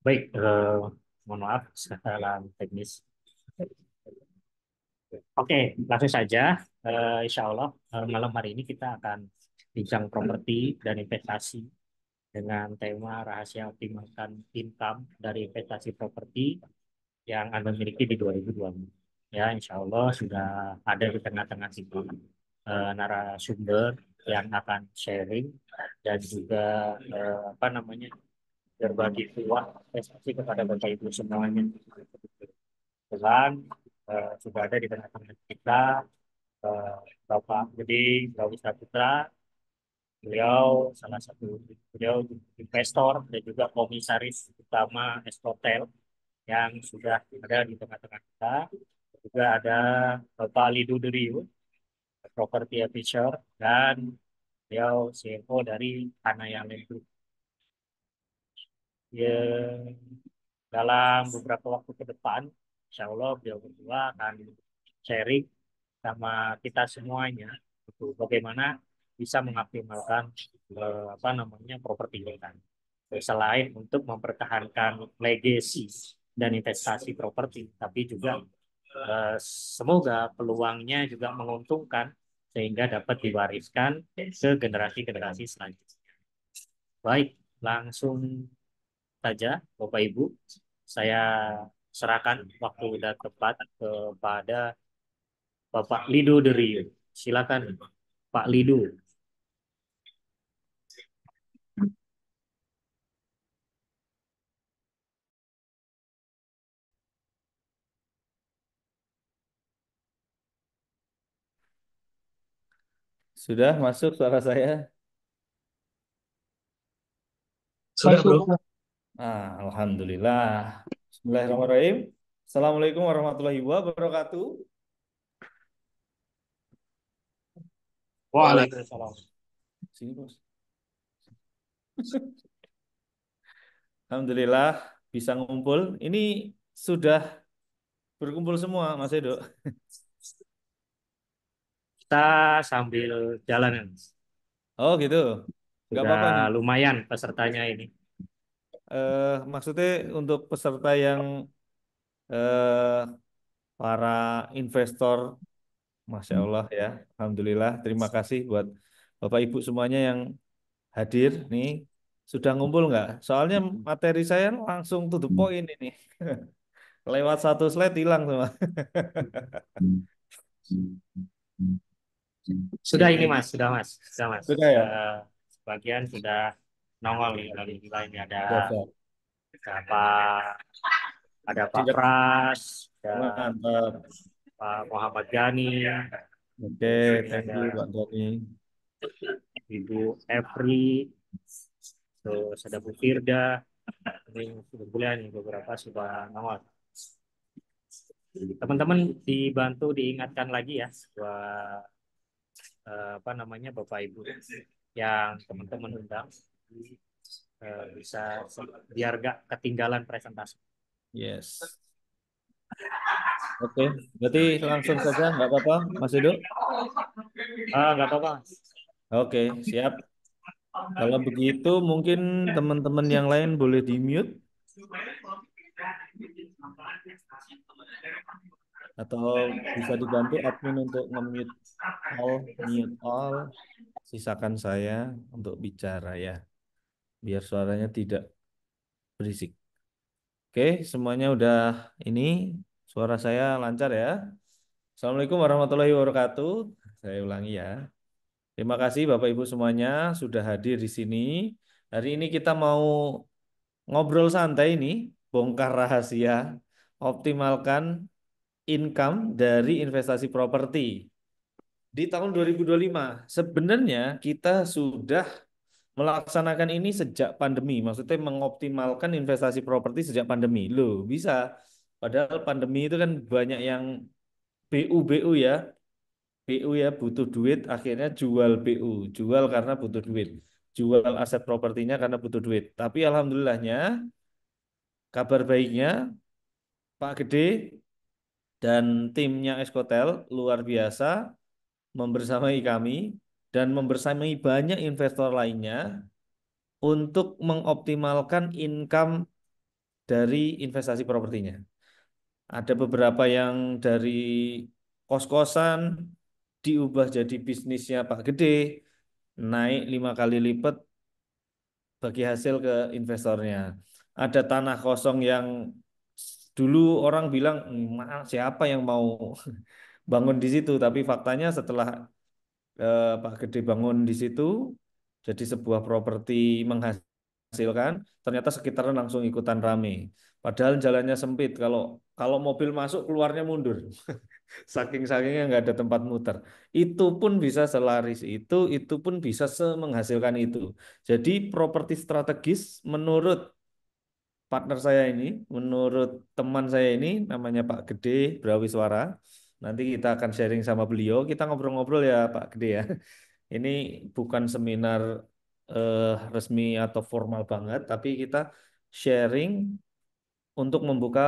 Baik, mohon maaf kesalahan teknis. Oke, langsung saja. Insya Allah malam hari ini kita akan bincang properti dan investasi dengan tema rahasia optimalkan income dari investasi properti yang Anda miliki di 2020. Ya, insya Allah sudah ada di tengah-tengah kita narasumber yang akan sharing dan juga apa namanya berbagi kuat investasi kepada Bapak Ibu semuanya. Kebetulan sudah ada di tengah-tengah kita eh, Bapak Budi Gawi Saputra. Beliau salah satu beliau investor dan juga komisaris utama Escotel yang sudah ada di tengah-tengah kita. Juga ada Bapak Lidu Deriu, property officer, dan beliau CFO dari Hanaya Land Group. Ya, dalam beberapa waktu ke depan, insya Allah beliau berdua akan sharing sama kita semuanya itu bagaimana bisa mengoptimalkan apa namanya properti kita. Selain untuk mempertahankan legacy dan investasi properti, tapi juga semoga peluangnya juga menguntungkan sehingga dapat diwariskan ke generasi-generasi selanjutnya. Baik, langsung saja Bapak Ibu, saya serahkan waktu dan tepat kepada Bapak Lido Derio. Silakan Pak Lido. Sudah masuk suara saya? Sudah, Bro. Alhamdulillah. Bismillahirrahmanirrahim. Assalamualaikum warahmatullahi wabarakatuh. Waalaikumsalam. Sini, Bos. Alhamdulillah bisa ngumpul. Ini sudah berkumpul semua, Mas Edo. Kita sambil jalan. Oh gitu. Nggak Sudah apa-apa nih. lumayan pesertanya ini. Maksudnya untuk peserta yang eh, para investor, Masya Allah ya. Alhamdulillah. Terima kasih buat Bapak Ibu semuanya yang hadir nih. Sudah ngumpul nggak? Soalnya materi saya langsung to the point ini. Lewat satu slide hilang semua. Sudah ini Mas, sudah Mas, sudah Mas. Sudah ya? Sebagian sudah nongol nih dari ini Siap, siap. Pak ada Pak Siap. Pras, ada Mantap. Pak Muhammad Gani, Oke, ini thank ada you Pak Doni. Ibu Evri, terus ada Bu Firda, ini kebetulan nih beberapa sudah nongol. Teman-teman dibantu diingatkan lagi ya buat apa namanya Bapak Ibu yang teman-teman undang bisa biar gak ketinggalan presentasi. Yes. Oke, berarti langsung saja nggak apa-apa, Mas Edo? Nggak apa-apa. Oke, siap. Kalau begitu mungkin teman-teman yang lain boleh di-mute atau bisa dibantu admin untuk nge-mute all, mute all. Sisakan saya untuk bicara ya, biar suaranya tidak berisik. Oke, semuanya udah ini suara saya lancar ya. Assalamualaikum warahmatullahi wabarakatuh. Saya ulangi ya. Terima kasih Bapak Ibu semuanya sudah hadir di sini. Hari ini kita mau ngobrol santai nih, bongkar rahasia, optimalkan income dari investasi properti. Di tahun 2025, sebenarnya kita sudah melaksanakan ini sejak pandemi, maksudnya mengoptimalkan investasi properti sejak pandemi. Loh, bisa. Padahal pandemi itu kan banyak yang BU ya, BU ya butuh duit, akhirnya jual BU, jual karena butuh duit, jual aset propertinya karena butuh duit. Tapi alhamdulillahnya, kabar baiknya Pak Gede dan timnya Eskotel luar biasa membersamai kami dan membersamai banyak investor lainnya untuk mengoptimalkan income dari investasi propertinya. Ada beberapa yang dari kos-kosan diubah jadi bisnisnya Pak Gede, naik 5 kali lipat bagi hasil ke investornya. Ada tanah kosong yang dulu orang bilang, siapa yang mau bangun di situ?" Tapi faktanya setelah Pak Gede bangun di situ, jadi sebuah properti menghasilkan, ternyata sekitaran langsung ikutan rame. Padahal jalannya sempit, kalau kalau mobil masuk keluarnya mundur. Saking-sakingnya nggak ada tempat muter. Itu pun bisa selaris itu pun bisa semenghasilkan itu. Jadi properti strategis menurut partner saya ini, menurut teman saya ini namanya Pak Gede Brawiswara. Nanti kita akan sharing sama beliau. Kita ngobrol-ngobrol ya Pak Gede ya. Ini bukan seminar eh, resmi atau formal banget, tapi kita sharing untuk membuka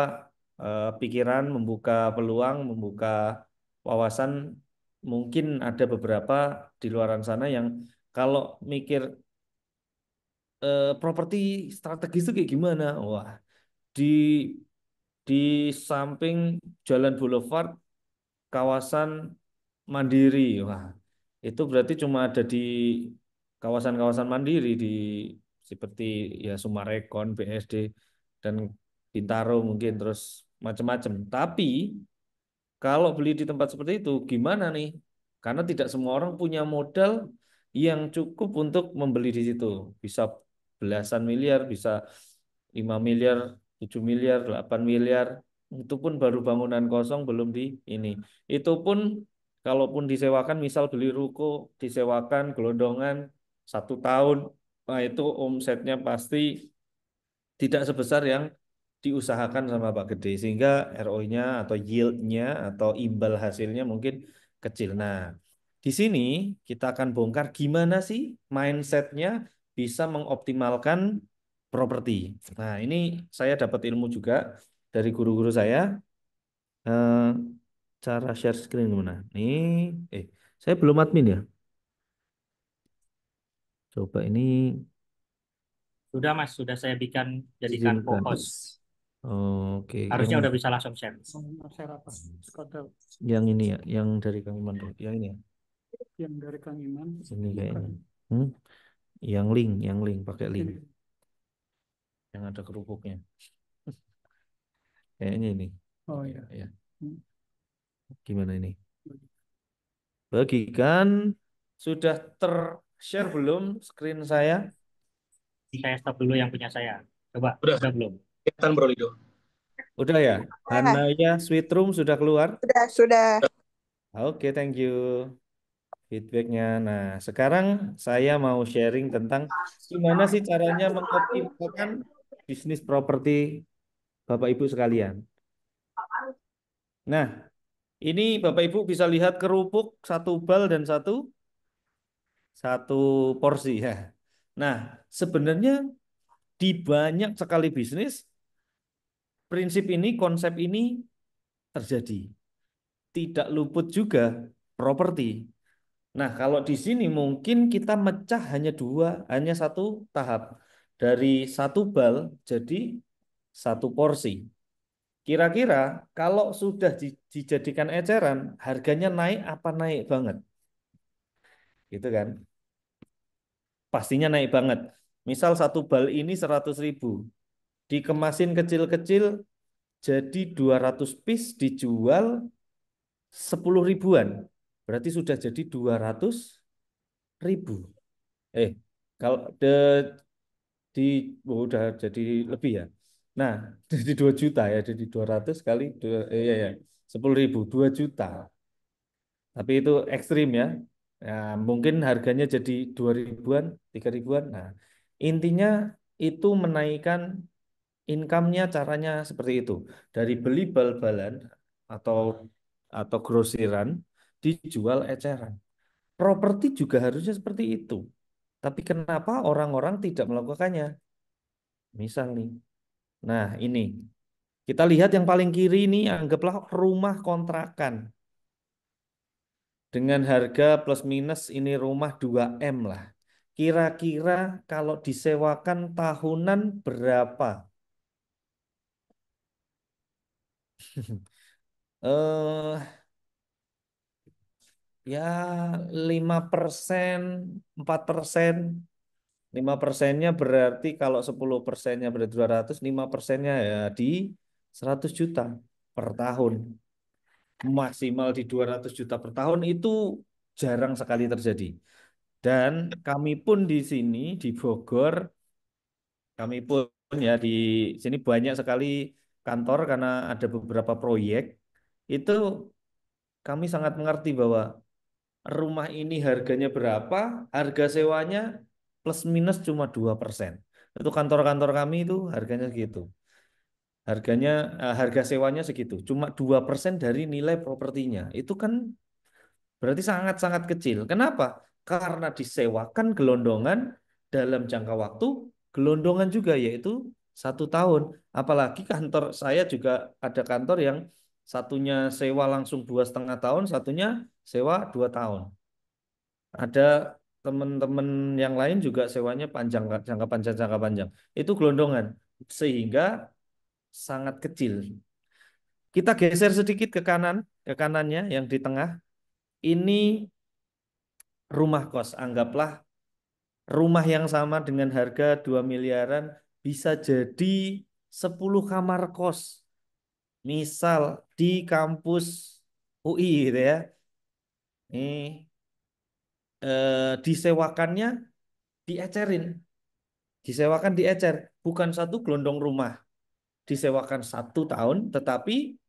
pikiran, membuka peluang, membuka wawasan. Mungkin ada beberapa di luaran sana yang kalau mikir properti strategis itu kayak gimana? Wah, di di samping Jalan Boulevard kawasan Mandiri. Wah, itu berarti cuma ada di kawasan-kawasan Mandiri di seperti ya Sumarekon, BSD dan Bintaro mungkin terus macam-macam. Tapi kalau beli di tempat seperti itu gimana nih? Karena tidak semua orang punya modal yang cukup untuk membeli di situ. Bisa belasan miliar, bisa 5 miliar, 7 miliar, 8 miliar. Itu pun baru bangunan kosong belum di ini. Itu pun kalaupun disewakan, misal beli ruko, disewakan gelondongan 1 tahun, nah itu omsetnya pasti tidak sebesar yang diusahakan sama Pak Gede, sehingga ROI-nya atau yield-nya atau imbal hasilnya mungkin kecil. Nah, di sini kita akan bongkar gimana sih mindset-nya bisa mengoptimalkan properti. Nah, ini saya dapat ilmu juga dari guru-guru saya. Eh, Cara share screen gimana? Nih, saya belum admin ya. Coba ini Sudah Mas, sudah saya jadikan izinkan. co-host. Oke, yang Harusnya udah bisa langsung share. Share apa? Kodel yang ini ya, yang dari Kang Iman tuh. Yang ini ya. yang dari Kang Iman. Ini Bukan. kayaknya. Hmm? Yang link pakai link Ini. yang ada kerupuknya. Kayaknya ini. Oh ya. Ya. Hmm. Gimana ini? Bagikan sudah ter-share belum screen saya? Saya stop dulu yang punya saya. Coba, Udah udah belum? kelihatan Bro Lido. Udah ya? Ya, Hanaya Sweet Room sudah keluar? sudah. Oke, thank you feedbacknya. Nah, sekarang saya mau sharing tentang gimana sih caranya mengoptimalkan bisnis properti Bapak Ibu sekalian. Nah, ini Bapak Ibu bisa lihat kerupuk satu bal dan satu porsi ya. Nah, sebenarnya di banyak sekali bisnis prinsip ini, konsep ini terjadi. Tidak luput juga properti. Nah, kalau di sini mungkin kita mecah hanya dua, hanya satu tahap. Dari satu bal jadi satu porsi. Kira-kira kalau sudah dijadikan eceran, harganya naik apa naik banget? Gitu kan? Pastinya naik banget. Misal satu bal ini 100.000. Dikemasin kecil-kecil jadi 200 piece dijual 10 ribuan. Berarti sudah jadi 200.000. Eh, kalau di udah jadi lebih ya. Nah, jadi 2 juta ya, jadi 200 kali ya, ya, 10.000, 2 juta. Tapi itu ekstrim ya. Nah, mungkin harganya jadi 2 ribuan, 3 ribuan. Nah, intinya itu menaikkan income-nya caranya seperti itu. Dari beli bal-balan atau grosiran dijual eceran. Properti juga harusnya seperti itu. Tapi kenapa orang-orang tidak melakukannya? Misal nih. Nah, ini. Kita lihat yang paling kiri ini anggaplah rumah kontrakan. Dengan harga plus minus ini rumah 2 M lah. Kira-kira kalau disewakan tahunan berapa? eh ya 5%, 4%. 5%-nya berarti kalau 10%-nya berarti 200, 5%-nya ya di 100 juta per tahun. Maksimal di 200 juta per tahun itu jarang sekali terjadi. Dan kami pun di sini di Bogor, kami pun ya di sini banyak sekali kantor karena ada beberapa proyek. Itu kami sangat mengerti bahwa rumah ini harganya berapa, harga sewanya plus minus cuma 2%. Itu kantor-kantor kami itu harganya segitu. Harganya, harga sewanya segitu. Cuma 2% dari nilai propertinya. Itu kan berarti sangat-sangat kecil. Kenapa? Karena disewakan gelondongan dalam jangka waktu gelondongan juga yaitu 1 tahun. Apalagi kantor saya juga ada kantor yang satunya sewa langsung 2,5 tahun, satunya sewa 2 tahun. Ada teman-teman yang lain juga sewanya panjang, jangka panjang, jangka panjang. Itu gelondongan sehingga sangat kecil. Kita geser sedikit ke kanannya yang di tengah. Ini rumah kos. Anggaplah rumah yang sama dengan harga 2 miliaran bisa jadi 10 kamar kos. Misal di kampus UI gitu ya. Ini disewakannya diecerin. Disewakan diecer. Bukan satu gelondong rumah. Disewakan 1 tahun tetapi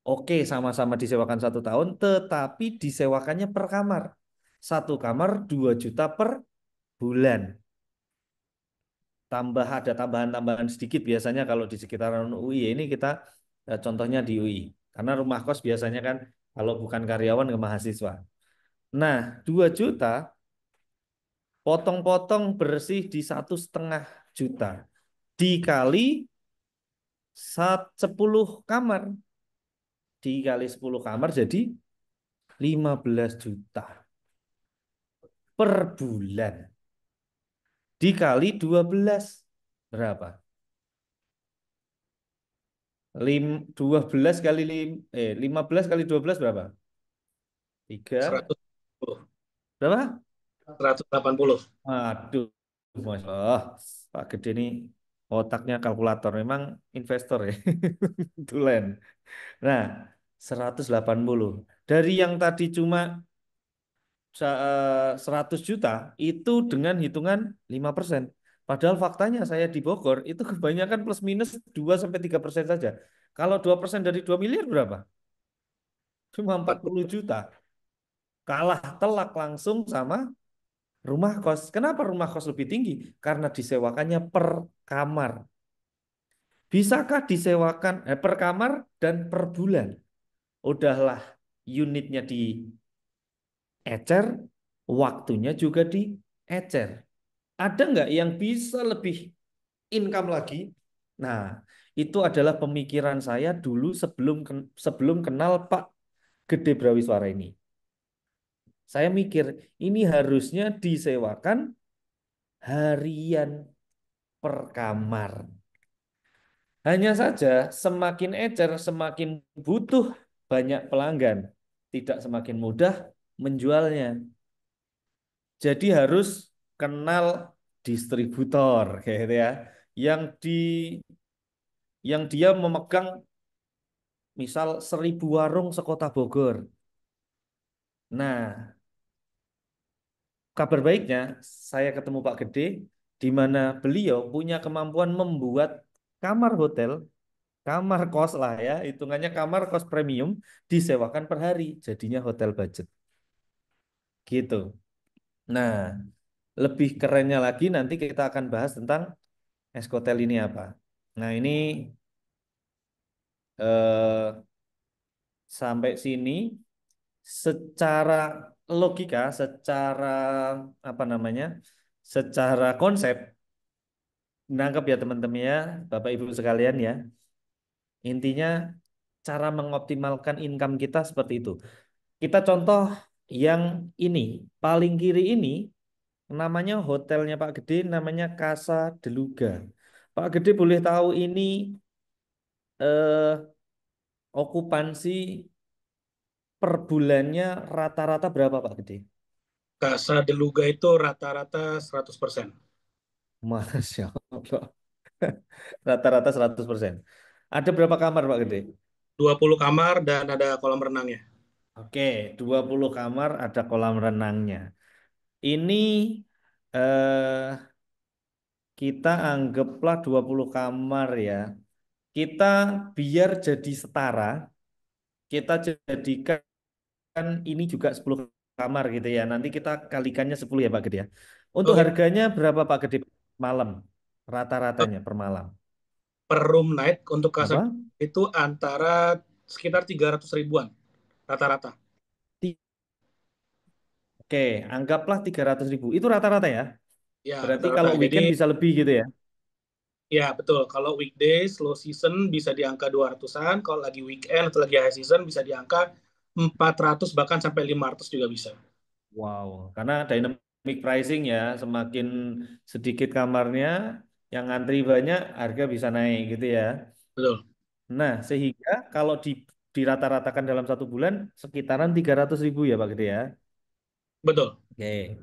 oke sama-sama disewakan 1 tahun tetapi disewakannya per kamar. 1 kamar 2 juta per bulan. Tambah ada tambahan-tambahan sedikit biasanya kalau di sekitaran UI ini kita contohnya di UI. Karena rumah kos biasanya kan kalau bukan karyawan ke mahasiswa. Nah, 2 juta potong-potong bersih di 1,5 juta. Dikali 10 kamar. Dikali 10 kamar jadi 15 juta per bulan. Dikali 12 berapa? 12 kali 15 kali 12 berapa? 3 110, berapa? 180. Aduh, Mas. Oh, Pak Gede ini otaknya kalkulator. Memang investor ya. Tulen. Nah, 180. Dari yang tadi cuma 100 juta itu dengan hitungan 5%. Padahal faktanya saya di Bogor itu kebanyakan plus minus 2 sampai 3% saja. Kalau 2% dari 2 miliar berapa? Cuma 40 juta. Kalah telak langsung sama rumah kos. Kenapa rumah kos lebih tinggi? Karena disewakannya per kamar. Bisakah disewakan per kamar dan per bulan? Udahlah unitnya diecer, waktunya juga diecer. Ada nggak yang bisa lebih income lagi? Nah, itu adalah pemikiran saya dulu sebelum kenal Pak Gede Brawiswara ini. Saya mikir ini harusnya disewakan harian per kamar. Hanya saja semakin ecer, semakin butuh banyak pelanggan. Tidak semakin mudah menjualnya. Jadi harus kenal distributor kayak gitu ya. Yang di yang dia memegang misal 1.000 warung sekota Bogor. Nah, kabar baiknya saya ketemu Pak Gede di mana beliau punya kemampuan membuat kamar hotel, kamar kos lah ya, hitungannya kamar kos premium disewakan per hari, jadinya hotel budget. Gitu. Nah, lebih kerennya lagi nanti kita akan bahas tentang Eskotel ini apa. Nah, ini eh, sampai sini secara logika, secara apa namanya, secara konsep, nangkep ya teman-teman ya, Bapak Ibu sekalian ya. Intinya cara mengoptimalkan income kita seperti itu. Kita contoh yang ini, paling kiri ini namanya hotelnya Pak Gede, namanya Casa Deluga. Pak Gede boleh tahu ini eh, okupansi per bulannya rata-rata berapa Pak Gede? Casa de Luga itu rata-rata 100%. Masya Allah. Rata-rata 100%. Ada berapa kamar Pak Gede? 20 kamar dan ada kolam renangnya. Oke, 20 kamar ada kolam renangnya. Ini eh, kita anggaplah 20 kamar ya. Kita biar jadi setara, kita jadikan ini juga 10 kamar gitu ya. Nanti kita kalikannya 10 ya Pak Gede ya. Untuk Oke, harganya berapa Pak Gede malam? eh, Rata-ratanya per malam. per room night untuk Casa Apa? itu antara sekitar 300 ribuan rata-rata. Ti- Oke, anggaplah 300.000. Itu rata-rata ya. Ya, Berarti rata-rata. kalau Jadi weekend bisa lebih gitu ya. ya betul, kalau weekdays, low season bisa di angka 200-an, kalau lagi weekend atau lagi high season bisa di angka 400 bahkan sampai 500 juga bisa. Wow, karena dynamic pricing ya, semakin sedikit kamarnya, yang ngantri banyak, harga bisa naik gitu ya. Betul, Nah, sehingga kalau dirata-ratakan dalam satu bulan, sekitaran 300.000 ya Pak Gede ya. betul. Oke,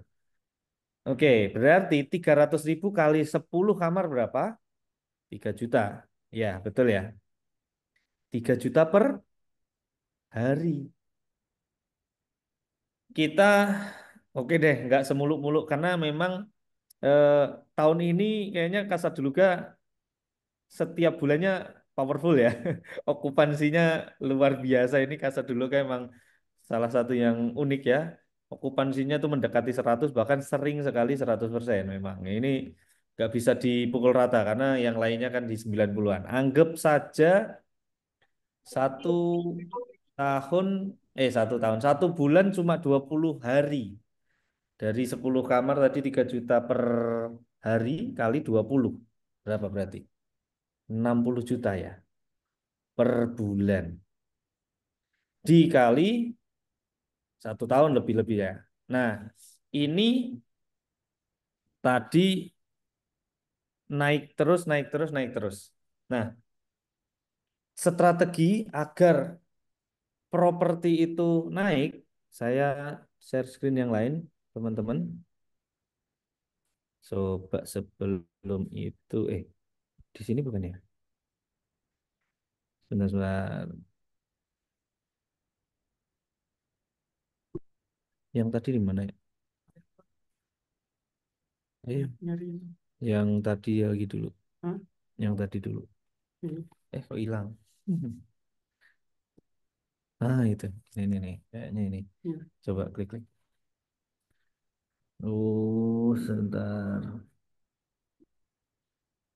oke, berarti 300.000 kali 10 kamar berapa? 3 juta. Ya, betul ya. 3 juta per hari. Kita, oke deh, nggak semuluk-muluk, karena memang eh, tahun ini kayaknya Casa Deluga setiap bulannya powerful ya. Okupansinya luar biasa ini Casa dulu kan emang salah satu yang unik ya. Okupansinya tuh mendekati 100 bahkan sering sekali 100% memang. Ini nggak bisa dipukul rata karena yang lainnya kan di 90-an. Anggap saja satu tahun satu tahun satu bulan cuma 20 hari. Dari 10 kamar tadi 3 juta per hari kali 20. Berapa berarti? 60 juta ya per bulan dikali satu tahun lebih-lebih ya. Nah, ini tadi naik terus, naik terus, naik terus. Nah, strategi agar properti itu naik, saya share screen yang lain, teman-teman. Coba sebelum itu, di sini bukan ya? Sebentar, sebentar. Yang tadi di mana ya? Eh, Nyari ini. yang tadi lagi dulu. Hah? Yang tadi dulu. Ini. Kok hilang? Ah, itu. Ini nih, kayaknya ini. Iya. Coba klik-klik. Oh, sebentar.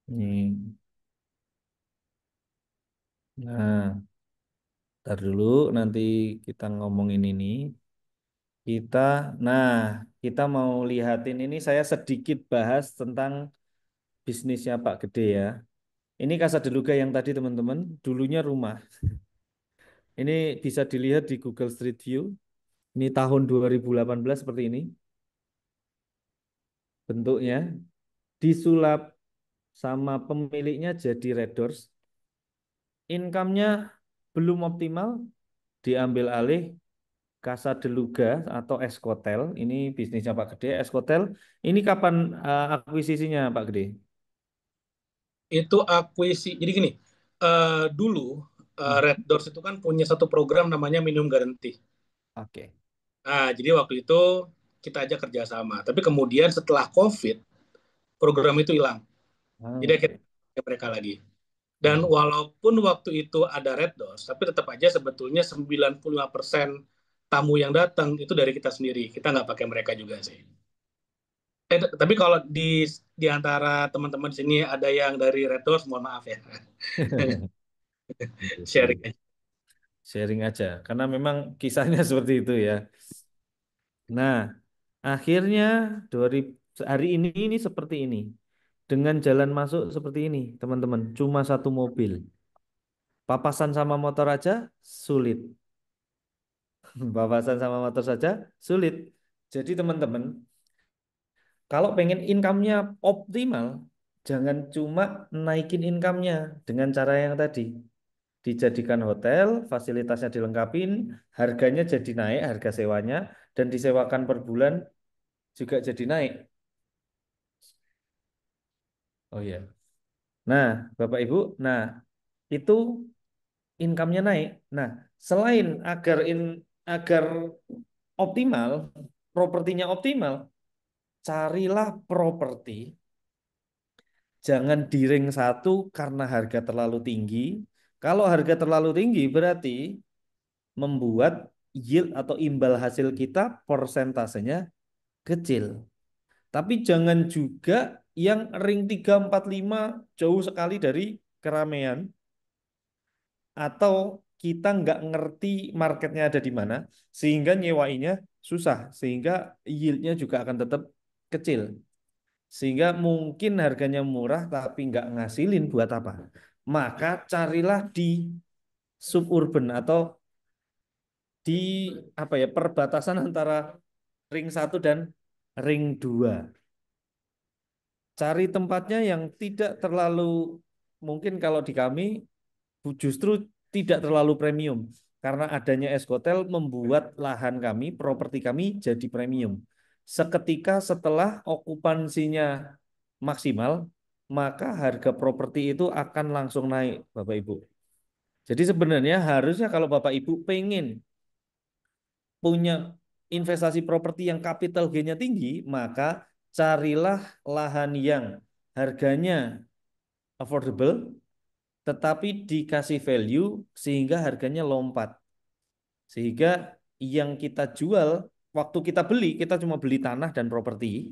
Nih. Nah, ntar dulu nanti kita ngomongin ini. Kita, nah, kita mau lihatin ini saya sedikit bahas tentang bisnisnya Pak Gede ya. Ini Casa de Luga yang tadi teman-teman, dulunya rumah. Ini bisa dilihat di Google Street View. Ini tahun 2018 seperti ini bentuknya. Disulap sama pemiliknya jadi Red Doors. Income-nya belum optimal, diambil alih Casa de Luga atau Escotel. Ini bisnisnya Pak Gede. Escotel. Ini kapan akuisisinya Pak Gede? Itu akuisisi. Jadi gini, dulu Red Mhm. Doors itu kan punya satu program namanya minimum guarantee. Oke. Nah, jadi waktu itu kita aja kerjasama. Tapi kemudian setelah COVID, program itu hilang. Jadi Oke. akhirnya pakai mereka lagi. Dan Mhm. walaupun waktu itu ada Red Doors, tapi tetap aja sebetulnya 95% tamu yang datang itu dari kita sendiri. Kita nggak pakai mereka juga sih. Tapi kalau di antara teman-teman di sini ada yang dari Red Doors, mohon maaf ya. Sharing aja. Sharing aja, karena memang kisahnya seperti itu ya. Nah, akhirnya 2000 hari ini seperti ini. Dengan jalan masuk seperti ini, teman-teman. Cuma satu mobil. Papasan sama motor aja sulit. Papasan sama motor saja sulit. Jadi teman-teman, kalau pengen income-nya optimal, jangan cuma naikin income-nya dengan cara yang tadi. dijadikan hotel, fasilitasnya dilengkapin, harganya jadi naik, harga sewanya, dan disewakan per bulan juga jadi naik. Oh iya. Nah, Bapak Ibu, nah itu income-nya naik. Nah, selain agar optimal, propertinya optimal, carilah properti. Jangan di ring satu karena harga terlalu tinggi. Kalau harga terlalu tinggi berarti membuat yield atau imbal hasil kita persentasenya kecil. Tapi jangan juga yang ring 3, 4, 5 jauh sekali dari keramaian atau kita nggak ngerti marketnya ada di mana sehingga nyewainnya susah sehingga yieldnya juga akan tetap kecil sehingga mungkin harganya murah tapi nggak ngasilin buat apa. Maka carilah di suburban atau di apa ya perbatasan antara ring satu dan ring 2. Cari tempatnya yang tidak terlalu mungkin kalau di kami justru tidak terlalu premium karena adanya Eskotel membuat lahan kami, properti kami jadi premium. Seketika setelah okupansinya maksimal, maka harga properti itu akan langsung naik, Bapak Ibu. Jadi sebenarnya harusnya kalau Bapak Ibu pengen punya investasi properti yang capital gain-nya tinggi, maka carilah lahan yang harganya affordable tetapi dikasih value sehingga harganya lompat. Sehingga yang kita jual, waktu kita beli, kita cuma beli tanah dan properti.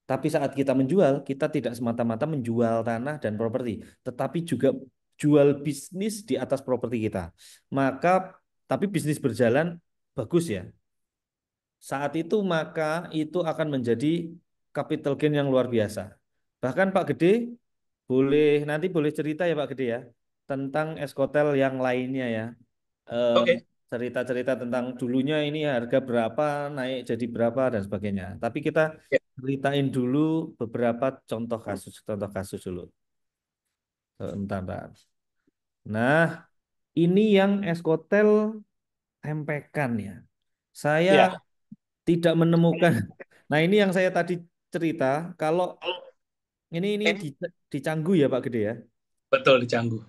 Tapi saat kita menjual, kita tidak semata-mata menjual tanah dan properti, tetapi juga jual bisnis di atas properti kita. Maka, tapi bisnis berjalan bagus ya. Saat itu maka itu akan menjadi capital gain yang luar biasa. Bahkan Pak Gede nanti boleh cerita ya Pak Gede ya tentang Eskotel yang lainnya ya. Eh, Oke. cerita-cerita tentang dulunya ini harga berapa, naik jadi berapa dan sebagainya. Tapi kita Ya. ceritain dulu beberapa contoh kasus dulu. Entar. Nah, ini yang Eskotel tempekan ya. Saya Ya, tidak menemukan. Nah, ini yang saya tadi cerita kalau ini di Canggu ya Pak Gede ya. betul di Canggu.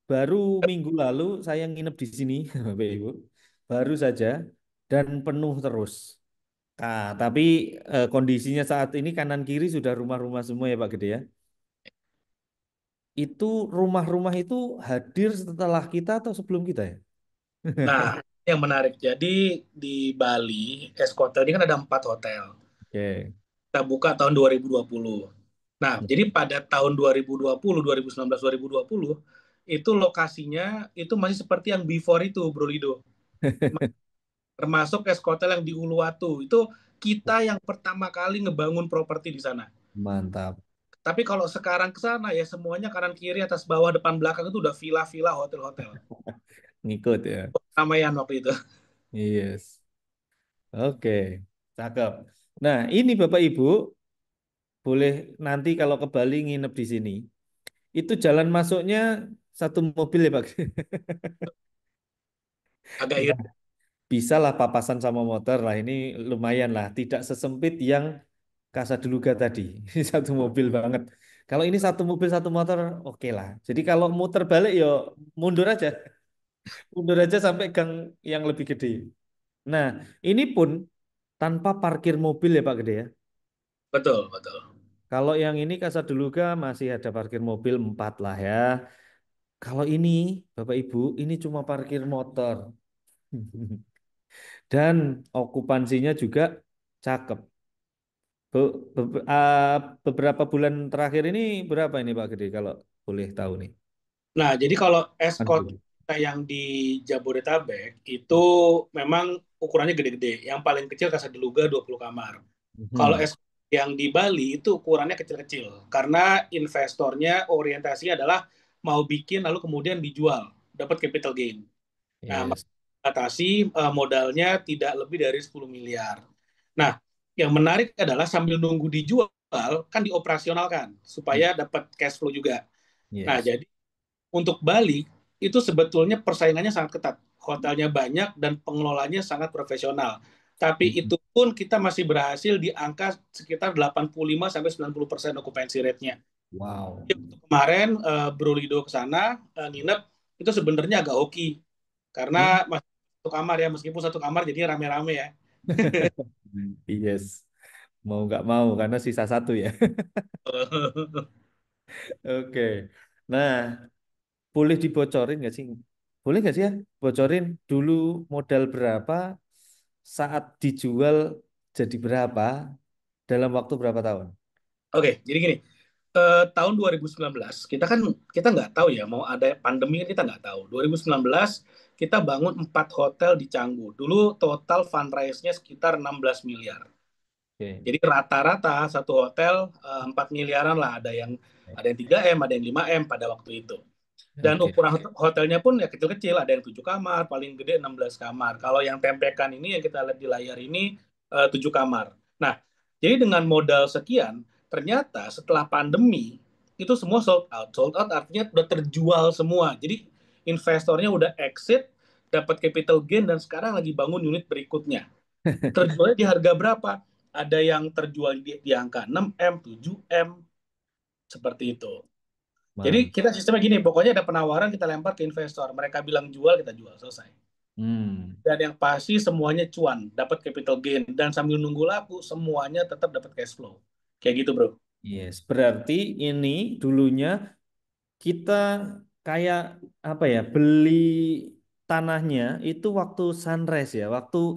Baru minggu lalu saya nginep di sini, Bapak Ibu. Baru saja dan penuh terus. Nah, tapi kondisinya saat ini kanan kiri sudah rumah-rumah semua ya Pak Gede ya. Itu rumah-rumah itu hadir setelah kita atau sebelum kita ya? Nah, yang menarik. Jadi di Bali, Eskotel ini kan ada 4 hotel. Oke. Kita buka tahun 2020. Nah, jadi pada tahun 2020, 2019, 2020, itu lokasinya itu masih seperti yang before itu, Bro Lido. Termasuk Eskotel yang di Uluwatu. Itu kita yang pertama kali ngebangun properti di sana. Mantap. Tapi kalau sekarang ke sana ya semuanya kanan kiri atas bawah depan belakang itu udah villa-villa hotel-hotel. Ngikut ya. Ramaian waktu itu. Yes. Oke. Cakep. Nah, ini Bapak Ibu boleh nanti kalau ke Bali nginep di sini. Itu jalan masuknya satu mobil ya Pak. Agak Ya, iri. bisa lah papasan sama motor lah. Ini lumayan lah. Tidak sesempit yang Kasadeluga tadi. Ini satu mobil banget. Kalau ini satu mobil satu motor, oke lah. Jadi kalau muter balik yo mundur aja. Mundur aja sampai gang yang lebih gede. Nah, ini pun tanpa parkir mobil ya Pak Gede ya. Betul, betul. Kalau yang ini Kasadeluga masih ada parkir mobil 4 lah ya. Kalau ini Bapak Ibu, ini cuma parkir motor. Dan okupansinya juga cakep. Beberapa bulan terakhir ini berapa ini Pak Gede kalau boleh tahu nih? Nah, jadi kalau Escort Aduh. yang di Jabodetabek itu memang ukurannya gede-gede. Yang paling kecil Kasadeluga 20 kamar. Kalau Mhm. Escort yang di Bali itu ukurannya kecil-kecil. Karena investornya orientasinya adalah mau bikin lalu kemudian dijual, dapat capital gain. Nah, Yes. batasi modalnya tidak lebih dari 10 miliar. Nah, yang menarik adalah sambil nunggu dijual kan dioperasionalkan supaya dapat cash flow juga. Nah, Yes. jadi untuk Bali itu sebetulnya persaingannya sangat ketat. Hotelnya banyak dan pengelolanya sangat profesional. Tapi Hmm. itu pun kita masih berhasil di angka sekitar 85-90% occupancy rate-nya. Wow. Untuk kemarin Bro Lido ke sana nginep itu sebenarnya agak hoki karena Hmm? masih satu kamar ya, meskipun satu kamar jadi rame-rame ya. Yes. Mau nggak mau karena sisa satu ya. Oke. Nah, boleh dibocorin nggak sih? Boleh nggak sih ya? Bocorin dulu modal berapa saat dijual jadi berapa dalam waktu berapa tahun? Oke, jadi gini, tahun 2019 kita nggak tahu ya mau ada pandemi kan kita nggak tahu. 2019 kita bangun 4 hotel di Canggu. Dulu total fundraise-nya sekitar 16 miliar. Oke. Jadi rata-rata satu hotel 4 miliaran lah. Ada yang 3M, ada yang 5M pada waktu itu. Dan Oke. ukuran hotelnya pun ya kecil-kecil, ada yang 7 kamar, paling gede 16 kamar. Kalau yang tempekan ini yang kita lihat di layar ini 7 kamar. Nah, jadi dengan modal sekian, ternyata setelah pandemi itu semua sold out. Sold out artinya udah terjual semua. Jadi investornya udah exit, dapat capital gain dan sekarang lagi bangun unit berikutnya. Terjualnya di harga berapa? Ada yang terjual di angka 6M, 7M, seperti itu. Jadi Mantap. kita sistemnya gini, pokoknya ada penawaran kita lempar ke investor. Mereka bilang jual, kita jual, selesai. Hmm. Dan yang pasti semuanya cuan, dapat capital gain. Dan sambil nunggu laku, semuanya tetap dapat cash flow. Kayak gitu, bro. Yes. Berarti ini dulunya kita kayak apa ya? Beli tanahnya itu waktu sunrise ya, waktu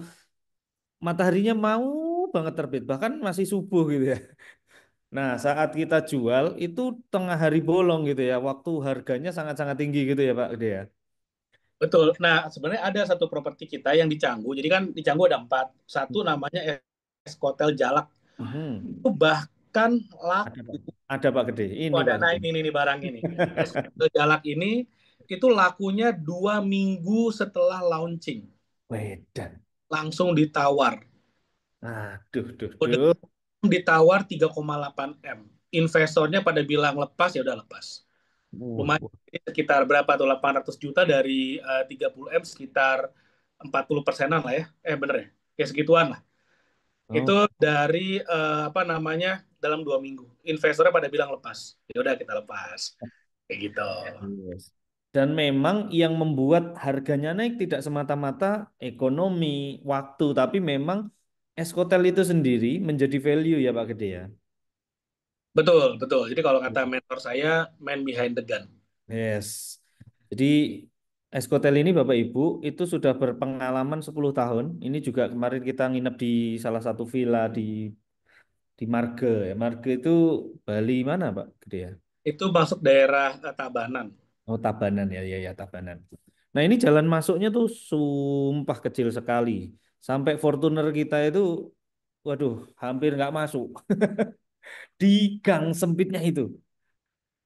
mataharinya mau banget terbit, bahkan masih subuh gitu ya. Nah, saat kita jual itu tengah hari bolong gitu ya, waktu harganya sangat-sangat tinggi gitu ya Pak Gede ya. Betul. Nah, sebenarnya ada satu properti kita yang di Canggu. Jadi kan di Canggu ada 4. Satu namanya Hotel Jalak. Mhm. Itu bahkan Ada laku. Pak, ada Pak Gede. Ini Ada, Pak nah Gede. ini barang ini. Hotel Jalak ini itu lakunya 2 minggu setelah launching. Wedan. Langsung ditawar. Aduh, duh, Udah duh. ditawar 3,8 M. Investornya pada bilang lepas, ya udah lepas. Wah, Lumayan, wah. sekitar berapa tuh, 800 juta dari 30M, sekitar 40%-an lah ya. Bener ya? Ya segituan lah. Itu Oh, dari apa namanya, dalam 2 minggu. Investornya pada bilang lepas. Ya udah kita lepas. Kayak gitu. yes. Dan memang yang membuat harganya naik tidak semata-mata ekonomi, waktu, tapi memang Eskotel itu sendiri menjadi value ya Pak Gede ya. Betul, betul. Jadi kalau kata mentor saya, man behind the gun. Yes. Jadi Eskotel ini Bapak Ibu itu sudah berpengalaman 10 tahun. Ini juga kemarin kita nginep di salah satu villa di Marge ya. Marge itu Bali mana Pak Gede ya? Itu masuk daerah Tabanan. Oh Tabanan ya, ya, ya Tabanan. Nah ini jalan masuknya tuh sumpah kecil sekali. Sampai Fortuner kita itu, waduh, hampir nggak masuk di gang sempitnya itu.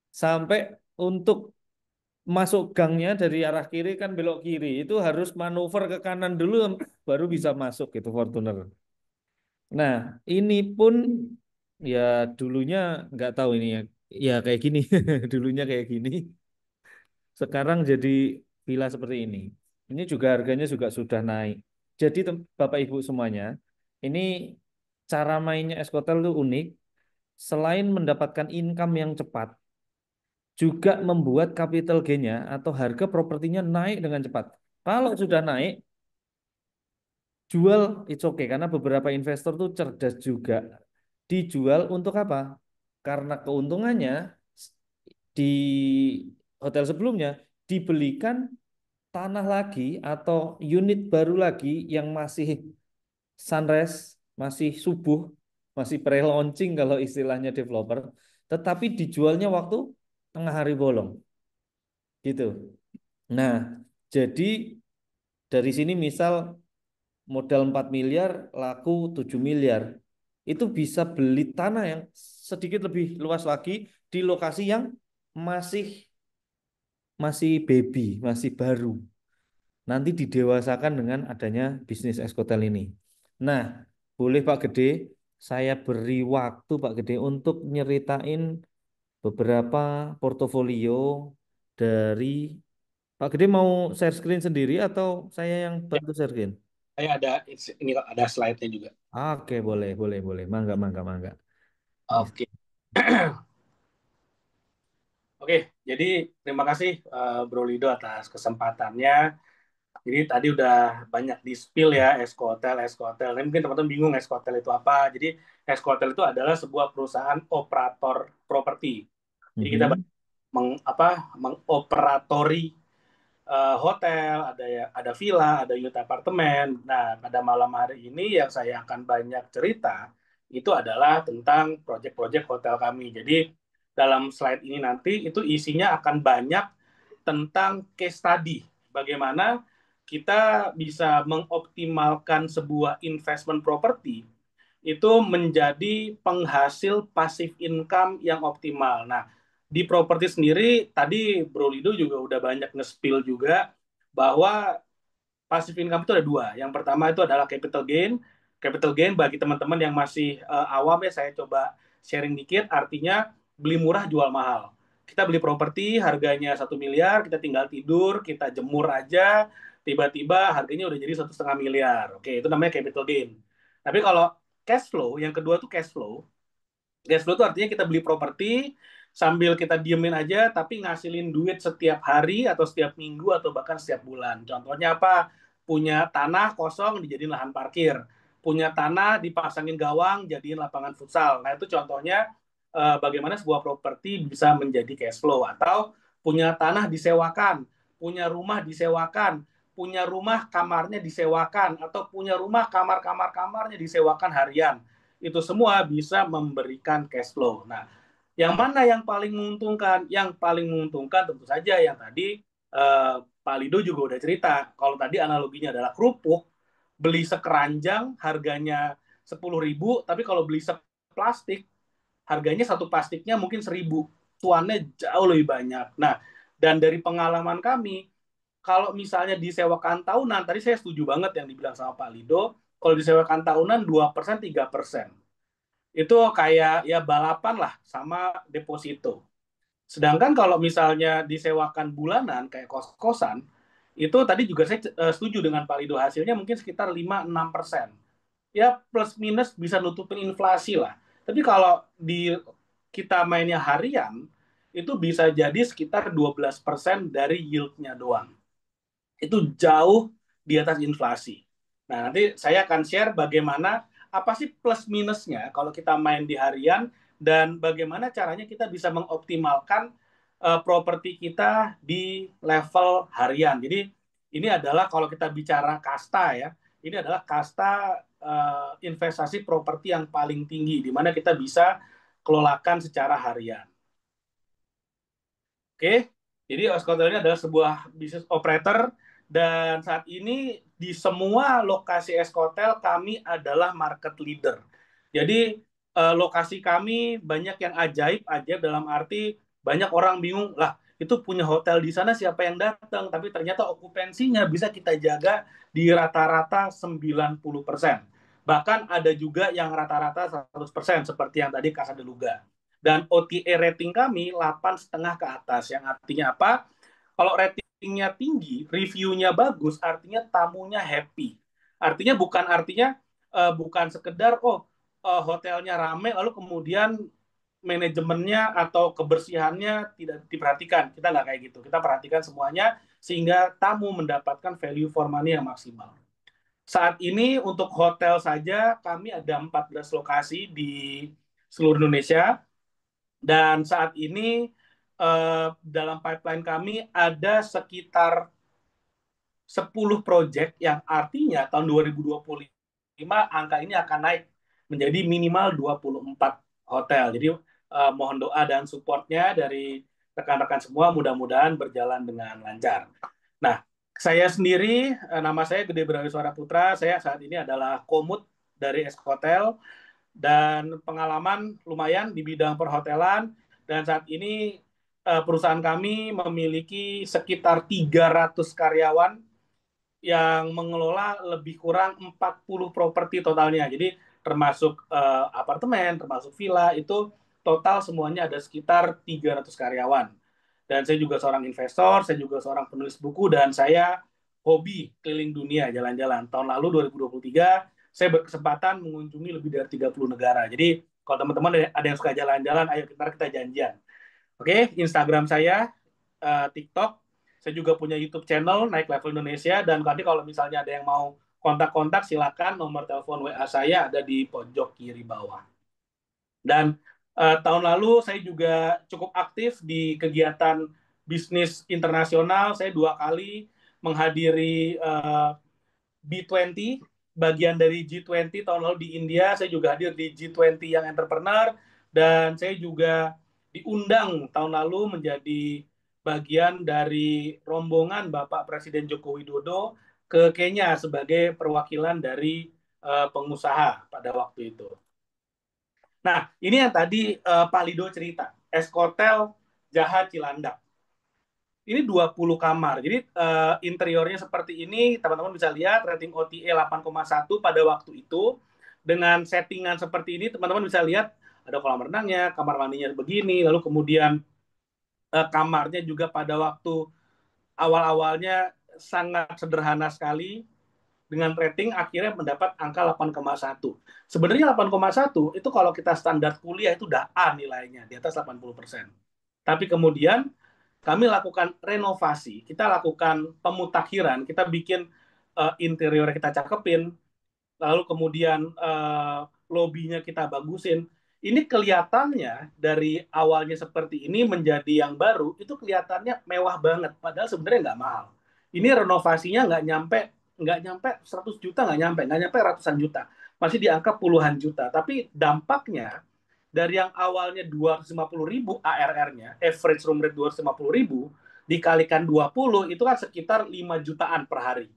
Sampai untuk masuk gangnya dari arah kiri kan belok kiri itu harus manuver ke kanan dulu baru bisa masuk gitu Fortuner. Nah ini pun ya dulunya nggak tahu ini ya, ya kayak gini dulunya kayak gini. Sekarang jadi villa seperti ini. Ini juga harganya juga sudah naik. Jadi Bapak Ibu semuanya, ini cara mainnya Eskotel itu unik. Selain mendapatkan income yang cepat, juga membuat capital gain-nya atau harga propertinya naik dengan cepat. Kalau sudah naik, jual it's okay karena beberapa investor tuh cerdas juga. Dijual untuk apa? Karena keuntungannya di hotel sebelumnya dibelikan tanah lagi atau unit baru lagi yang masih sunrise, masih subuh, masih pre-launching kalau istilahnya developer, tetapi dijualnya waktu tengah hari bolong, gitu. Nah, jadi dari sini misal modal 4 miliar, laku 7 miliar, itu bisa beli tanah yang sedikit lebih luas lagi di lokasi yang masih masih baby, masih baru. Nanti didewasakan dengan adanya bisnis eskotel ini. Nah, boleh Pak Gede, saya beri waktu Pak Gede untuk nyeritain beberapa portofolio dari Pak Gede mau share screen sendiri atau saya yang Ya, bantu share screen? saya ada ini kok, ada slide-nya juga. Oke, boleh, boleh, boleh. Mangga, mangga, mangga. Yes. Oke. Oke, jadi terima kasih Bro Lido atas kesempatannya. Jadi tadi udah banyak di spill ya, Eskotel, Eskotel. Ini mungkin teman-teman bingung Eskotel itu apa. Jadi Eskotel itu adalah sebuah perusahaan operator properti. Jadi kita Mhm. mengoperatori hotel, ada villa, ada unit apartemen. Nah, pada malam hari ini yang saya akan banyak cerita itu adalah tentang proyek-proyek hotel kami. Jadi dalam slide ini nanti itu isinya akan banyak tentang case study. Bagaimana kita bisa mengoptimalkan sebuah investment property itu menjadi penghasil passive income yang optimal. Nah, di properti sendiri tadi Bro Lido juga udah banyak nge-spill juga bahwa passive income itu ada dua. Yang pertama itu adalah capital gain. Capital gain bagi teman-teman yang masih awam ya, saya coba sharing dikit. Artinya beli murah jual mahal. Kita beli properti harganya 1 miliar, kita tinggal tidur, kita jemur aja, tiba-tiba harganya udah jadi 1,5 miliar. Oke, itu namanya capital gain. Tapi kalau cash flow, yang kedua tuh cash flow. Cash flow itu artinya kita beli properti sambil kita diemin aja, tapi ngasilin duit setiap hari atau setiap minggu atau bahkan setiap bulan. Contohnya apa? Punya tanah kosong dijadiin lahan parkir. Punya tanah dipasangin gawang jadiin lapangan futsal. Nah itu contohnya bagaimana sebuah properti bisa menjadi cash flow. Atau punya tanah disewakan, punya rumah disewakan, punya rumah kamarnya disewakan, atau punya rumah kamar-kamar-kamarnya disewakan harian, itu semua bisa memberikan cash flow. Nah, yang mana yang paling menguntungkan? Yang paling menguntungkan tentu saja yang tadi Pak Lido juga udah cerita. Kalau tadi analoginya adalah kerupuk, beli sekeranjang harganya 10.000, tapi kalau beli seplastik harganya satu plastiknya mungkin 1.000. Cuannya jauh lebih banyak. Nah, dan dari pengalaman kami, kalau misalnya disewakan tahunan, tadi saya setuju banget yang dibilang sama Pak Lido, kalau disewakan tahunan 2%, 3%. Itu kayak ya balapan lah sama deposito. Sedangkan kalau misalnya disewakan bulanan kayak kos-kosan, itu tadi juga saya setuju dengan Pak Lido, hasilnya mungkin sekitar 5-6%. Ya plus minus bisa nutupin inflasi lah. Tapi kalau di kita mainnya harian, itu bisa jadi sekitar 12% dari yield-nya doang. Itu jauh di atas inflasi. Nah, nanti saya akan share bagaimana apa sih plus minusnya kalau kita main di harian dan bagaimana caranya kita bisa mengoptimalkan properti kita di level harian. Jadi ini adalah kalau kita bicara kasta ya, ini adalah kasta investasi properti yang paling tinggi di mana kita bisa kelolakan secara harian. Oke, jadi Oscotel ini adalah sebuah bisnis operator dan saat ini di semua lokasi Escotel kami adalah market leader. Jadi lokasi kami banyak yang ajaib dalam arti banyak orang bingung lah itu punya hotel di sana siapa yang datang, tapi ternyata okupansinya bisa kita jaga di rata-rata 90%. Bahkan ada juga yang rata-rata 100% seperti yang tadi Casa de Luga. Dan OTA rating kami 8,5 ke atas. Yang artinya apa? Kalau ratingnya tinggi, reviewnya bagus, artinya tamunya happy. Artinya bukan sekedar hotelnya rame lalu kemudian manajemennya atau kebersihannya tidak diperhatikan. Kita nggak kayak gitu. Kita perhatikan semuanya sehingga tamu mendapatkan value for money yang maksimal. Saat ini untuk hotel saja kami ada 14 lokasi di seluruh Indonesia. Dan saat ini dalam pipeline kami ada sekitar 10 proyek yang artinya tahun 2025 angka ini akan naik menjadi minimal 24 hotel. Jadi mohon doa dan supportnya dari rekan-rekan semua, mudah-mudahan berjalan dengan lancar. Nah, saya sendiri, nama saya Gede Berawiswara Putra, saya saat ini adalah komut dari Eskotel, dan pengalaman lumayan di bidang perhotelan, dan saat ini perusahaan kami memiliki sekitar 300 karyawan yang mengelola lebih kurang 40 properti totalnya. Jadi termasuk apartemen, termasuk villa, itu total semuanya ada sekitar 300 karyawan. Dan saya juga seorang investor, saya juga seorang penulis buku, dan saya hobi keliling dunia jalan-jalan. Tahun lalu 2023, saya berkesempatan mengunjungi lebih dari 30 negara. Jadi kalau teman-teman ada yang suka jalan-jalan, ayo kita janjian. Oke, Instagram saya, TikTok, saya juga punya YouTube channel Naik Level Indonesia, dan nanti kalau misalnya ada yang mau kontak-kontak, silakan nomor telepon WA saya ada di pojok kiri bawah. Dan tahun lalu saya juga cukup aktif di kegiatan bisnis internasional. Saya 2 kali menghadiri B20, bagian dari G20 tahun lalu di India. Saya juga hadir di G20 yang entrepreneur, dan saya juga diundang tahun lalu menjadi bagian dari rombongan Bapak Presiden Joko Widodo ke Kenya sebagai perwakilan dari pengusaha pada waktu itu. Nah, ini yang tadi Pak Lido cerita, Eskotel Jaha Cilandak. Ini 20 kamar. Jadi interiornya seperti ini, teman-teman bisa lihat rating OTA 8,1 pada waktu itu. Dengan settingan seperti ini, teman-teman bisa lihat ada kolam renangnya, kamar mandinya begini, lalu kemudian kamarnya juga pada waktu awal-awalnya sangat sederhana sekali. Dengan rating akhirnya mendapat angka 8,1. Sebenarnya 8,1 itu kalau kita standar kuliah itu udah A nilainya, di atas 80%. Tapi kemudian kami lakukan renovasi, kita lakukan pemutakhiran, kita bikin interior kita cakepin, lalu kemudian lobbynya kita bagusin. Ini kelihatannya dari awalnya seperti ini menjadi yang baru, itu kelihatannya mewah banget, padahal sebenarnya nggak mahal. Ini renovasinya nggak nyampe 100 juta, nggak nyampe ratusan juta, masih di angka puluhan juta. Tapi dampaknya dari yang awalnya 250.000 ARR-nya, average room rate 250.000, dikalikan 20, itu kan sekitar 5 jutaan per hari.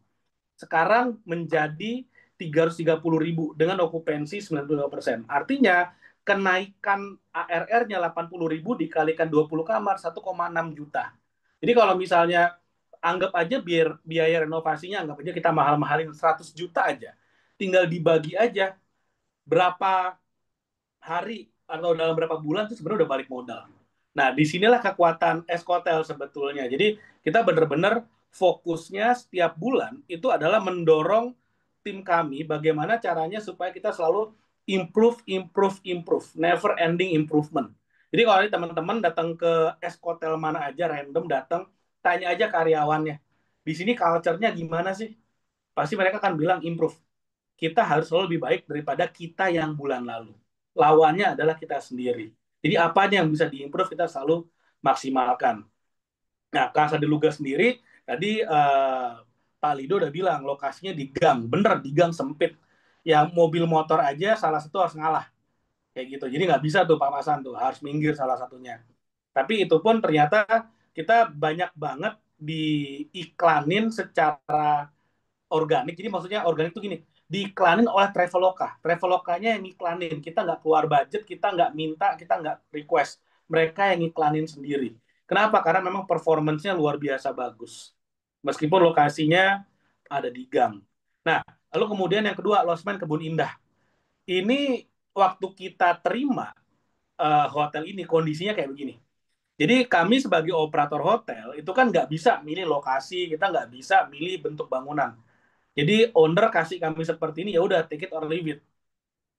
Sekarang menjadi 330.000 dengan okupansi 95%. Artinya kenaikan ARR-nya 80.000 dikalikan 20 kamar 1,6 juta. Jadi kalau misalnya anggap aja biaya renovasinya, anggap aja kita mahal-mahalin 100 juta aja. Tinggal dibagi aja berapa hari atau dalam berapa bulan itu sebenarnya udah balik modal. Nah, disinilah kekuatan Eskotel sebetulnya. Jadi kita benar-benar fokusnya setiap bulan itu adalah mendorong tim kami bagaimana caranya supaya kita selalu improve, improve, improve. Never ending improvement. Jadi kalau teman-teman datang ke Eskotel mana aja, random datang, tanya aja karyawannya. Di sini culture-nya gimana sih? Pasti mereka akan bilang improve. Kita harus selalu lebih baik daripada kita yang bulan lalu. Lawannya adalah kita sendiri. Jadi apa yang bisa diimprove kita selalu maksimalkan. Nah, Kang Sadiluga sendiri tadi Pak Lido udah bilang lokasinya di gang, bener di gang sempit. Yang mobil motor aja salah satu harus ngalah kayak gitu. Jadi nggak bisa tuh Pak Masan tuh, harus minggir salah satunya. Tapi itu pun ternyata kita banyak banget diiklanin secara organik. Jadi maksudnya organik itu gini, diiklanin oleh Traveloka. Travelokanya yang iklanin. Kita nggak keluar budget, kita nggak minta, kita nggak request. Mereka yang iklanin sendiri. Kenapa? Karena memang performance-nya luar biasa bagus. Meskipun lokasinya ada di gang. Nah, lalu kemudian yang kedua, Losmen Kebun Indah. Ini waktu kita terima hotel ini, kondisinya kayak begini. Jadi kami sebagai operator hotel, itu kan nggak bisa milih lokasi, kita nggak bisa milih bentuk bangunan. Jadi owner kasih kami seperti ini, ya udah take it or leave it.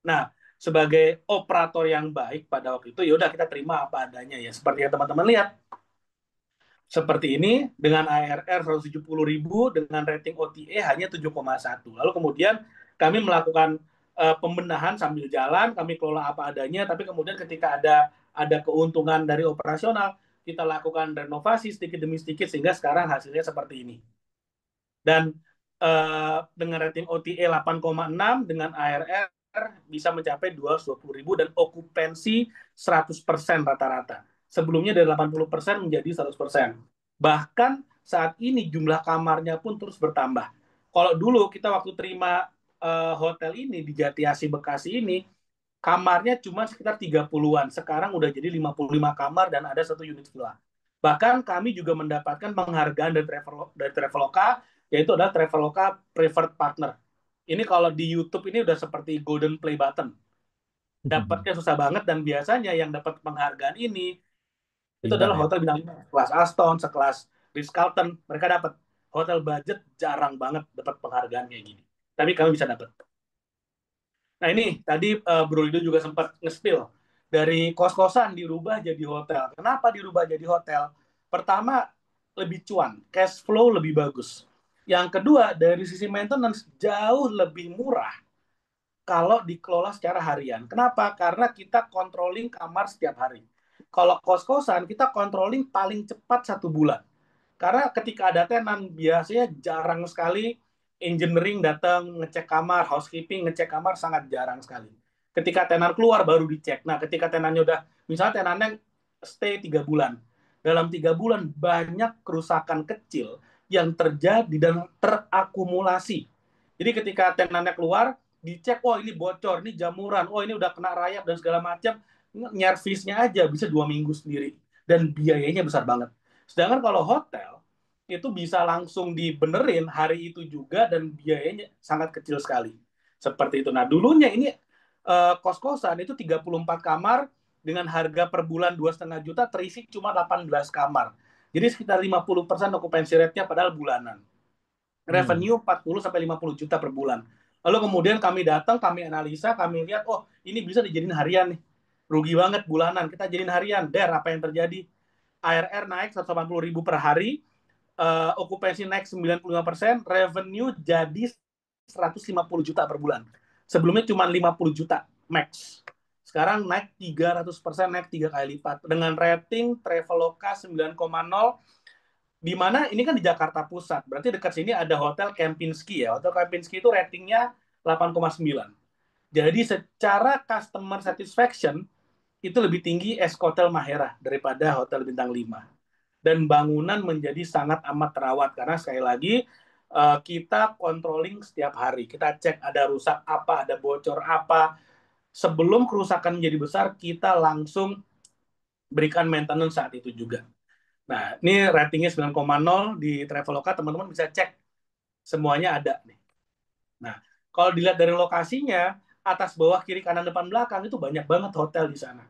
Nah, sebagai operator yang baik pada waktu itu, ya udah kita terima apa adanya ya. Seperti yang teman-teman lihat, seperti ini dengan ARR 170.000 dengan rating OTA hanya 7,1. Lalu kemudian kami melakukan pembenahan sambil jalan, kami kelola apa adanya, tapi kemudian ketika ada keuntungan dari operasional, kita lakukan renovasi sedikit demi sedikit sehingga sekarang hasilnya seperti ini. Dan dengan rating OTA 8,6 dengan ARR bisa mencapai 220.000 dan okupansi 100% rata-rata. Sebelumnya dari 80% menjadi 100%. Bahkan saat ini jumlah kamarnya pun terus bertambah. Kalau dulu kita waktu terima hotel ini di Jatiasi Bekasi ini, kamarnya cuma sekitar 30-an. Sekarang udah jadi 55 kamar dan ada 1 unit villa. Bahkan kami juga mendapatkan penghargaan dari Traveloka, yaitu adalah Traveloka Preferred Partner. Ini kalau di YouTube ini udah seperti golden play button. Dapatnya susah banget, dan biasanya yang dapat penghargaan ini Itu Bintang adalah ya. hotel bintang 5, kelas Aston, sekelas Ritz-Carlton, mereka dapat. Hotel budget jarang banget dapat penghargaan kayak gini. Tapi kami bisa dapat. Nah ini tadi Bro Lido juga sempat nge-spill dari kos-kosan dirubah jadi hotel. Kenapa dirubah jadi hotel? Pertama, lebih cuan, cash flow lebih bagus. Yang kedua, dari sisi maintenance jauh lebih murah kalau dikelola secara harian. Kenapa? Karena kita controlling kamar setiap hari. Kalau kos-kosan, kita controlling paling cepat 1 bulan. Karena ketika ada tenan, biasanya jarang sekali engineering datang ngecek kamar, housekeeping ngecek kamar sangat jarang sekali. Ketika tenan keluar baru dicek. Nah, ketika tenannya udah, misalnya tenannya stay 3 bulan. Dalam 3 bulan banyak kerusakan kecil yang terjadi dan terakumulasi. Jadi ketika tenannya keluar, dicek, oh ini bocor, ini jamuran, oh ini udah kena rayap dan segala macam, nyervisnya aja bisa 2 minggu sendiri. Dan biayanya besar banget. Sedangkan kalau hotel, itu bisa langsung dibenerin hari itu juga dan biayanya sangat kecil sekali. Seperti itu. Nah, dulunya ini kos-kosan itu 34 kamar dengan harga per bulan 2,5 juta, terisi cuma 18 kamar. Jadi sekitar 50% occupancy rate-nya padahal bulanan. Revenue 40-50 juta per bulan. Lalu kemudian kami datang, kami analisa, kami lihat, oh ini bisa dijadiin harian nih. Rugi banget bulanan, kita jadiin harian. Apa yang terjadi? ARR naik 180 ribu per hari, okupansi naik 95%, revenue jadi 150 juta per bulan. Sebelumnya cuma 50 juta max. Sekarang naik 300%, naik 3 kali lipat. Dengan rating Traveloka 9,0, di mana ini kan di Jakarta Pusat. Berarti dekat sini ada Hotel Kempinski ya. Hotel Kempinski itu ratingnya 8,9. Jadi secara customer satisfaction itu lebih tinggi Escotel Mahera daripada Hotel Bintang 5. Dan bangunan menjadi sangat amat terawat karena sekali lagi kita controlling setiap hari. Kita cek ada rusak apa, ada bocor apa. Sebelum kerusakan menjadi besar, kita langsung berikan maintenance saat itu juga. Nah, ini ratingnya 9,0 di Traveloka, teman-teman bisa cek. Semuanya ada nih. Nah, kalau dilihat dari lokasinya, atas, bawah, kiri, kanan, depan, belakang, itu banyak banget hotel di sana.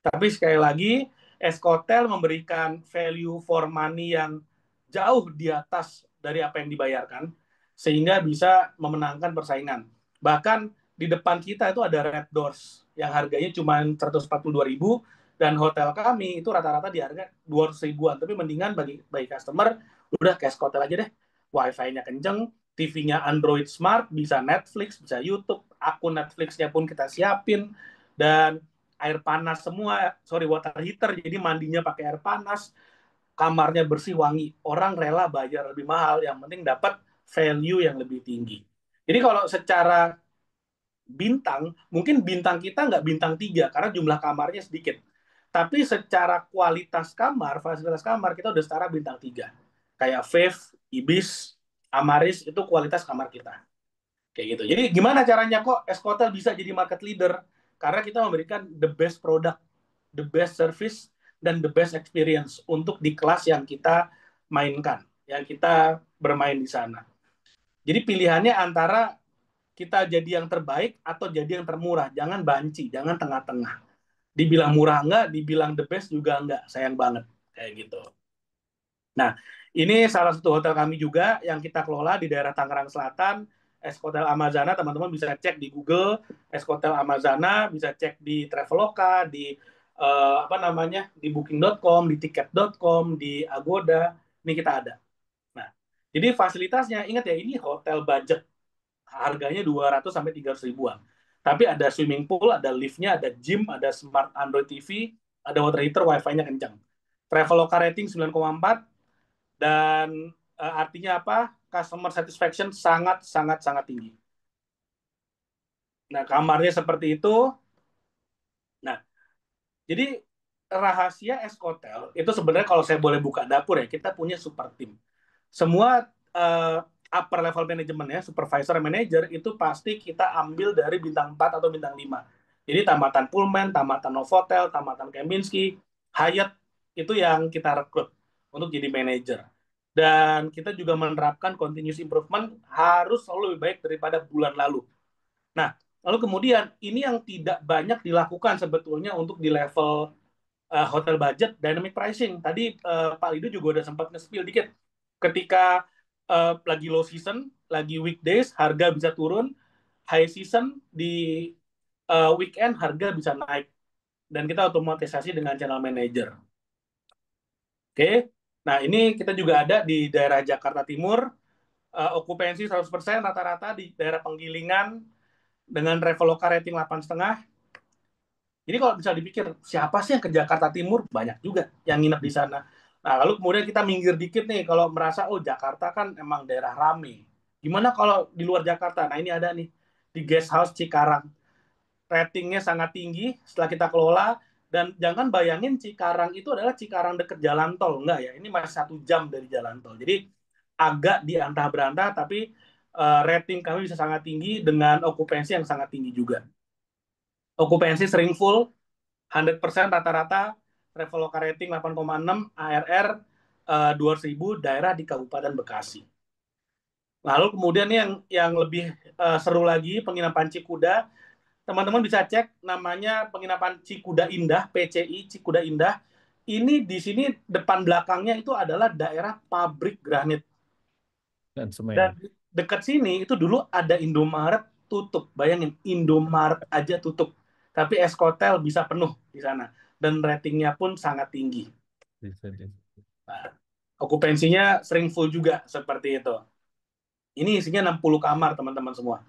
Tapi sekali lagi, Escotel memberikan value for money yang jauh di atas dari apa yang dibayarkan, sehingga bisa memenangkan persaingan. Bahkan di depan kita itu ada Red Doors, yang harganya cuma 142.000, dan hotel kami itu rata-rata di harga 200 ribuan. Tapi mendingan bagi customer, udah ke Escotel aja deh. Wi-Fi-nya kenceng, TV-nya Android Smart, bisa Netflix, bisa YouTube, akun Netflix-nya pun kita siapin, dan air panas semua, water heater, jadi mandinya pakai air panas, kamarnya bersih, wangi. Orang rela bayar lebih mahal, yang penting dapat value yang lebih tinggi. Jadi kalau secara bintang, mungkin bintang kita nggak bintang 3, karena jumlah kamarnya sedikit. Tapi secara kualitas kamar, fasilitas kamar, kita udah setara bintang 3. Kayak Fave, Ibis, Amaris, itu kualitas kamar kita. Kayak gitu. Jadi gimana caranya kok Escotel bisa jadi market leader? Karena kita memberikan the best product, the best service, dan the best experience untuk di kelas yang kita mainkan, yang kita bermain di sana. Jadi pilihannya antara kita jadi yang terbaik atau jadi yang termurah. Jangan banci, jangan tengah-tengah. Dibilang murah enggak, dibilang the best juga enggak. Sayang banget. Kayak gitu. Nah, ini salah satu hotel kami juga yang kita kelola di daerah Tangerang Selatan, Escotel Amazana. Teman-teman bisa cek di Google Escotel Amazana, bisa cek di Traveloka, di di booking.com, di tiket.com, di Agoda. Ini kita ada. Nah, jadi fasilitasnya, ingat ya, ini hotel budget. Harganya 200 sampai 300 ribuan. Tapi ada swimming pool, ada liftnya, ada gym, ada smart Android TV, ada water heater, wifi-nya kencang. Traveloka rating 9,4, dan artinya apa? Customer satisfaction sangat sangat sangat tinggi. Nah, kamarnya seperti itu. Nah, jadi rahasia Escotel itu sebenarnya, kalau saya boleh buka dapur ya, kita punya super team. Semua upper level management ya, supervisor manager itu pasti kita ambil dari bintang 4 atau bintang 5. Jadi tamatan Pullman, tamatan Novotel, tamatan Kempinski, Hyatt, itu yang kita rekrut untuk jadi manajer. Dan kita juga menerapkan continuous improvement, harus selalu lebih baik daripada bulan lalu. Nah, lalu kemudian ini yang tidak banyak dilakukan sebetulnya untuk di level hotel budget, dynamic pricing. Tadi Pak Lido juga udah sempat nge-spill dikit. Ketika lagi low season, lagi weekdays, harga bisa turun. High season di weekend, harga bisa naik. Dan kita otomatisasi dengan channel manager. Oke, nah ini kita juga ada di daerah Jakarta Timur, okupansi 100% rata-rata di daerah Penggilingan dengan Traveloka rating 8,5. Jadi kalau bisa dipikir, siapa sih yang ke Jakarta Timur? Banyak juga yang nginep di sana. Nah, lalu kemudian kita minggir dikit nih, kalau merasa, oh Jakarta kan emang daerah rame. Gimana kalau di luar Jakarta? Nah, ini ada nih, di Guest House Cikarang. Ratingnya sangat tinggi setelah kita kelola, dan jangan bayangin Cikarang itu adalah Cikarang deket jalan tol. Enggak ya, ini masih 1 jam dari jalan tol. Jadi agak di antah berantah, tapi rating kami bisa sangat tinggi dengan okupansi yang sangat tinggi juga. Okupansi sering full, 100% rata-rata, Traveloka rating 8,6, ARR 200.000, daerah di Kabupaten Bekasi. Lalu kemudian yang lebih seru lagi, penginapan Cikuda. Teman-teman bisa cek namanya penginapan Cikuda Indah, PCI Cikuda Indah. Ini di sini depan belakangnya itu adalah daerah pabrik granit. Dan semen. Dan dekat sini itu dulu ada Indomaret, tutup. Bayangin, Indomaret aja tutup. Tapi Eskotel bisa penuh di sana. Dan ratingnya pun sangat tinggi. Nah, okupansinya sering full juga seperti itu. Ini isinya 60 kamar teman-teman semua.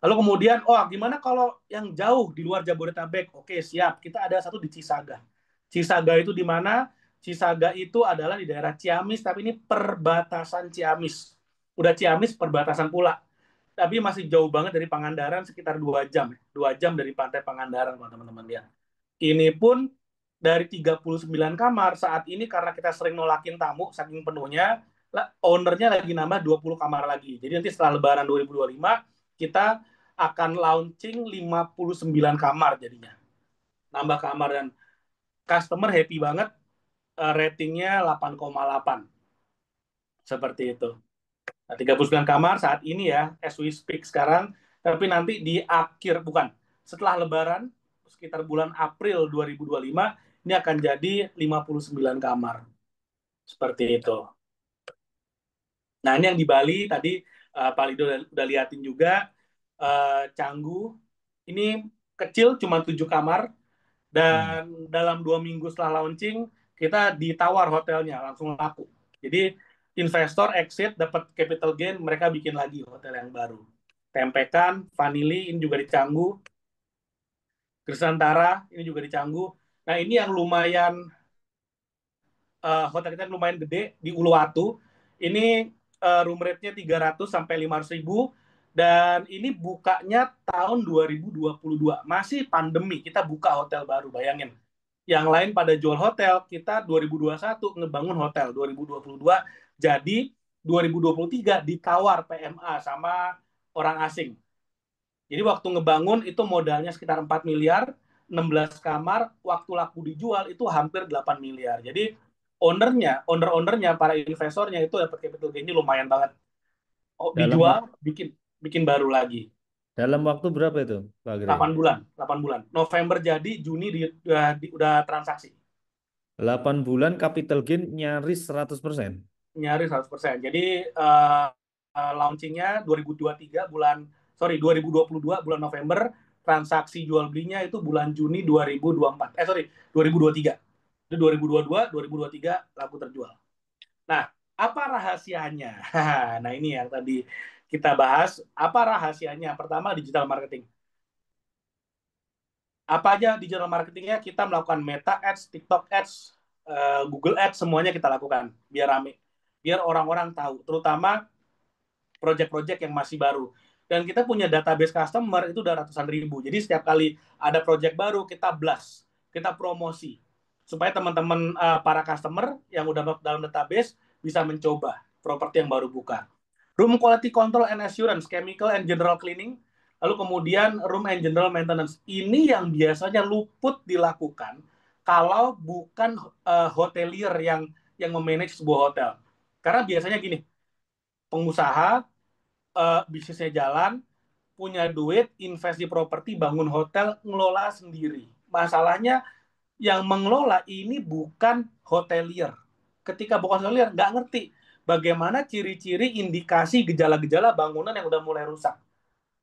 Lalu kemudian, oh gimana kalau yang jauh di luar Jabodetabek? Oke, siap. Kita ada satu di Cisaga. Cisaga itu di mana? Cisaga itu adalah di daerah Ciamis, tapi ini perbatasan Ciamis. Udah Ciamis, perbatasan pula. Tapi masih jauh banget dari Pangandaran, sekitar 2 jam. 2 jam dari pantai Pangandaran, teman-teman lihat. Ini pun dari 39 kamar, saat ini karena kita sering nolakin tamu, saking penuhnya, ownernya lagi nambah 20 kamar lagi. Jadi nanti setelah Lebaran 2025, kita akan launching 59 kamar jadinya. Nambah kamar, dan customer happy banget, ratingnya 8,8. Seperti itu. Nah, 39 kamar saat ini ya, as we speak sekarang, tapi nanti di akhir, bukan, setelah Lebaran, sekitar bulan April 2025, ini akan jadi 59 kamar. Seperti itu. Nah, ini yang di Bali, tadi Pak Lido udah liatin juga, Canggu, ini kecil, cuma 7 kamar, dan dalam 2 minggu setelah launching, kita ditawar hotelnya, langsung laku. Jadi, investor exit, dapat capital gain, mereka bikin lagi hotel yang baru. Tempekan, Vanili, ini juga di Canggu. Gresantara, ini juga di Canggu. Nah, ini yang lumayan, hotel kita lumayan gede, di Uluwatu. Ini room rate-nya 300 sampai 500.000, dan ini bukanya tahun 2022. Masih pandemi, kita buka hotel baru, bayangin. Yang lain pada jual hotel, kita 2021 ngebangun hotel, 2022 jadi 2023 ditawar PMA sama orang asing. Jadi waktu ngebangun itu modalnya sekitar 4 miliar, 16 kamar, waktu laku dijual itu hampir 8 miliar. Jadi owner-ownernya, para investornya itu dapat capital gain-nya lumayan banget. Oh, dijual, bikin baru lagi. Dalam waktu berapa itu, Pak Gray? 8 bulan, 8 bulan. November jadi, Juni udah transaksi. 8 bulan capital gain nyaris 100%. Nyaris 100%. Jadi launchingnya 2022 bulan November, transaksi jual belinya itu bulan Juni 2024. 2023. Itu 2022, 2023 laku terjual. Nah, apa rahasianya? Nah, ini yang tadi kita bahas. Apa rahasianya? Pertama, digital marketing. Apa aja digital marketingnya? Kita melakukan Meta Ads, TikTok Ads, Google Ads, semuanya kita lakukan biar rame, biar orang-orang tahu, terutama project-project yang masih baru. Dan kita punya database customer itu udah ratusan ribu. Jadi setiap kali ada project baru, kita blast, kita promosi, supaya teman-teman para customer yang udah dalam database bisa mencoba properti yang baru buka. Room quality control and assurance, chemical and general cleaning, lalu kemudian room and general maintenance. Ini yang biasanya luput dilakukan kalau bukan hotelier yang memanage sebuah hotel. Karena biasanya gini, pengusaha bisnisnya jalan, punya duit, invest di properti, bangun hotel, ngelola sendiri. Masalahnya Yang mengelola ini bukan hotelier. Ketika bukan hotelier, nggak ngerti bagaimana ciri-ciri, indikasi, gejala-gejala bangunan yang udah mulai rusak.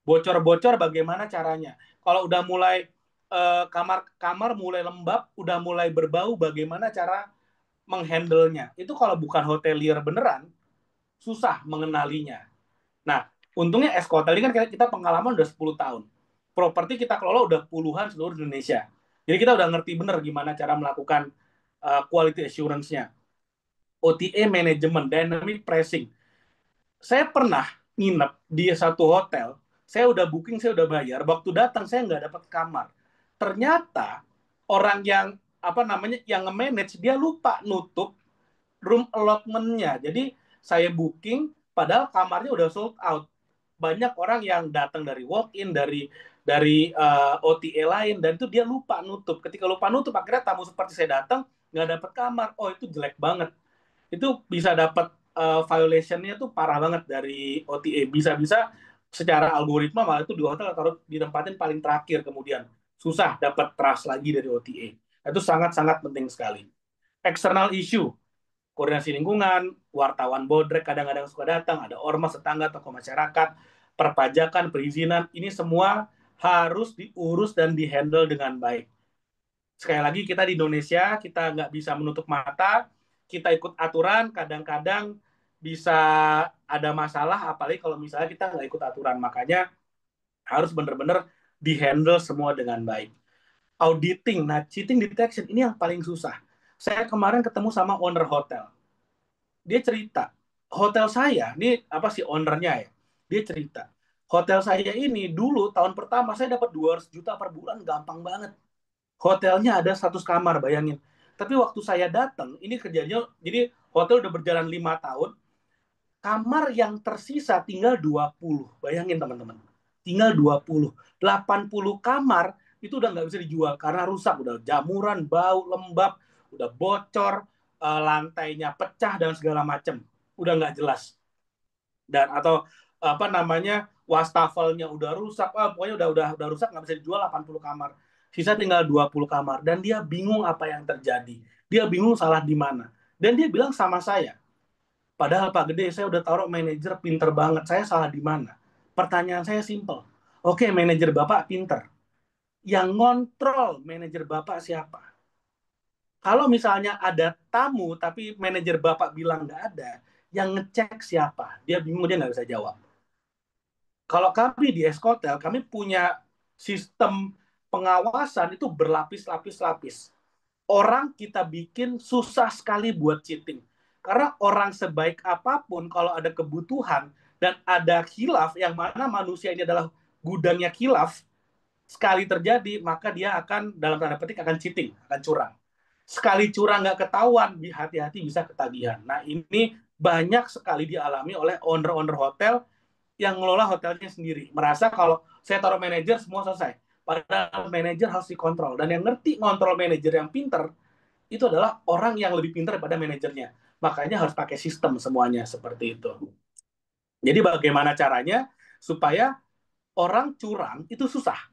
Bocor-bocor bagaimana caranya. Kalau udah mulai kamar-kamar mulai lembab, udah mulai berbau, bagaimana cara menghandle-nya. Itu kalau bukan hotelier beneran, susah mengenalinya. Nah, untungnya Eskotel ini kan kita pengalaman udah 10 tahun. Properti kita kelola udah puluhan seluruh Indonesia. Jadi kita udah ngerti bener gimana cara melakukan quality assurance-nya. OTA management, dynamic pricing. Saya pernah nginep di satu hotel, saya udah booking, saya udah bayar, waktu datang saya nggak dapat kamar. Ternyata orang yang apa namanya yang nge-manage dia lupa nutup room allotment-nya. Jadi saya booking padahal kamarnya udah sold out. Banyak orang yang datang dari walk-in, dari OTA lain, dan itu dia lupa nutup. Ketika lupa nutup, akhirnya tamu seperti saya datang nggak dapat kamar. Oh, itu jelek banget. Itu bisa dapat violation-nya tuh parah banget dari OTA. Bisa-bisa secara algoritma malah itu di hotel taruh ditempatin paling terakhir, kemudian susah dapat trust lagi dari OTA. Itu sangat-sangat penting sekali. External issue, koordinasi lingkungan, wartawan bodrek kadang-kadang suka datang, ada ormas, tetangga, tokoh masyarakat, perpajakan, perizinan, ini semua harus diurus dan dihandle dengan baik. Sekali lagi kita di Indonesia, kita nggak bisa menutup mata, kita ikut aturan, kadang-kadang bisa ada masalah, apalagi kalau misalnya kita nggak ikut aturan. Makanya harus benar-benar dihandle semua dengan baik. Auditing, nah cheating detection ini yang paling susah. Saya kemarin ketemu sama owner hotel. Dia cerita, hotel saya, ini apa sih ownernya ya, dia cerita, hotel saya ini dulu tahun pertama saya dapat 200 juta per bulan, gampang banget. Hotelnya ada 100 kamar, bayangin. Tapi waktu saya datang, ini kerjanya, jadi hotel udah berjalan 5 tahun, kamar yang tersisa tinggal 20. Bayangin teman-teman. Tinggal 20. 80 kamar itu udah nggak bisa dijual karena rusak. Udah jamuran, bau, lembab, udah bocor, lantainya pecah dan segala macam. Udah nggak jelas. Dan atau apa namanya, wastafelnya udah rusak, pokoknya udah rusak, nggak bisa dijual 80 kamar. Sisa tinggal 20 kamar. Dan dia bingung apa yang terjadi. Dia bingung salah di mana. Dan dia bilang sama saya, padahal Pak Gede, saya udah taruh manajer pinter banget. Saya salah di mana? Pertanyaan saya simpel. Oke, manajer Bapak pinter. Yang ngontrol manajer Bapak siapa? Kalau misalnya ada tamu, tapi manajer Bapak bilang nggak ada, yang ngecek siapa? Dia bingung, dia nggak bisa jawab. Kalau kami di Eskotel, kami punya sistem pengawasan itu berlapis-lapis-lapis. Orang kita bikin susah sekali buat cheating. Karena orang sebaik apapun, kalau ada kebutuhan dan ada khilaf, yang mana manusia ini adalah gudangnya khilaf, sekali terjadi, maka dia akan, dalam tanda petik, akan cheating, akan curang. Sekali curang nggak ketahuan, hati-hati bisa ketagihan. Nah, ini banyak sekali dialami oleh owner-owner hotel yang ngelola hotelnya sendiri. Merasa kalau saya taruh manajer, semua selesai. Padahal manajer harus dikontrol. Dan yang ngerti ngontrol manajer yang pinter, itu adalah orang yang lebih pintar daripada manajernya. Makanya harus pakai sistem semuanya seperti itu. Jadi bagaimana caranya supaya orang curang itu susah.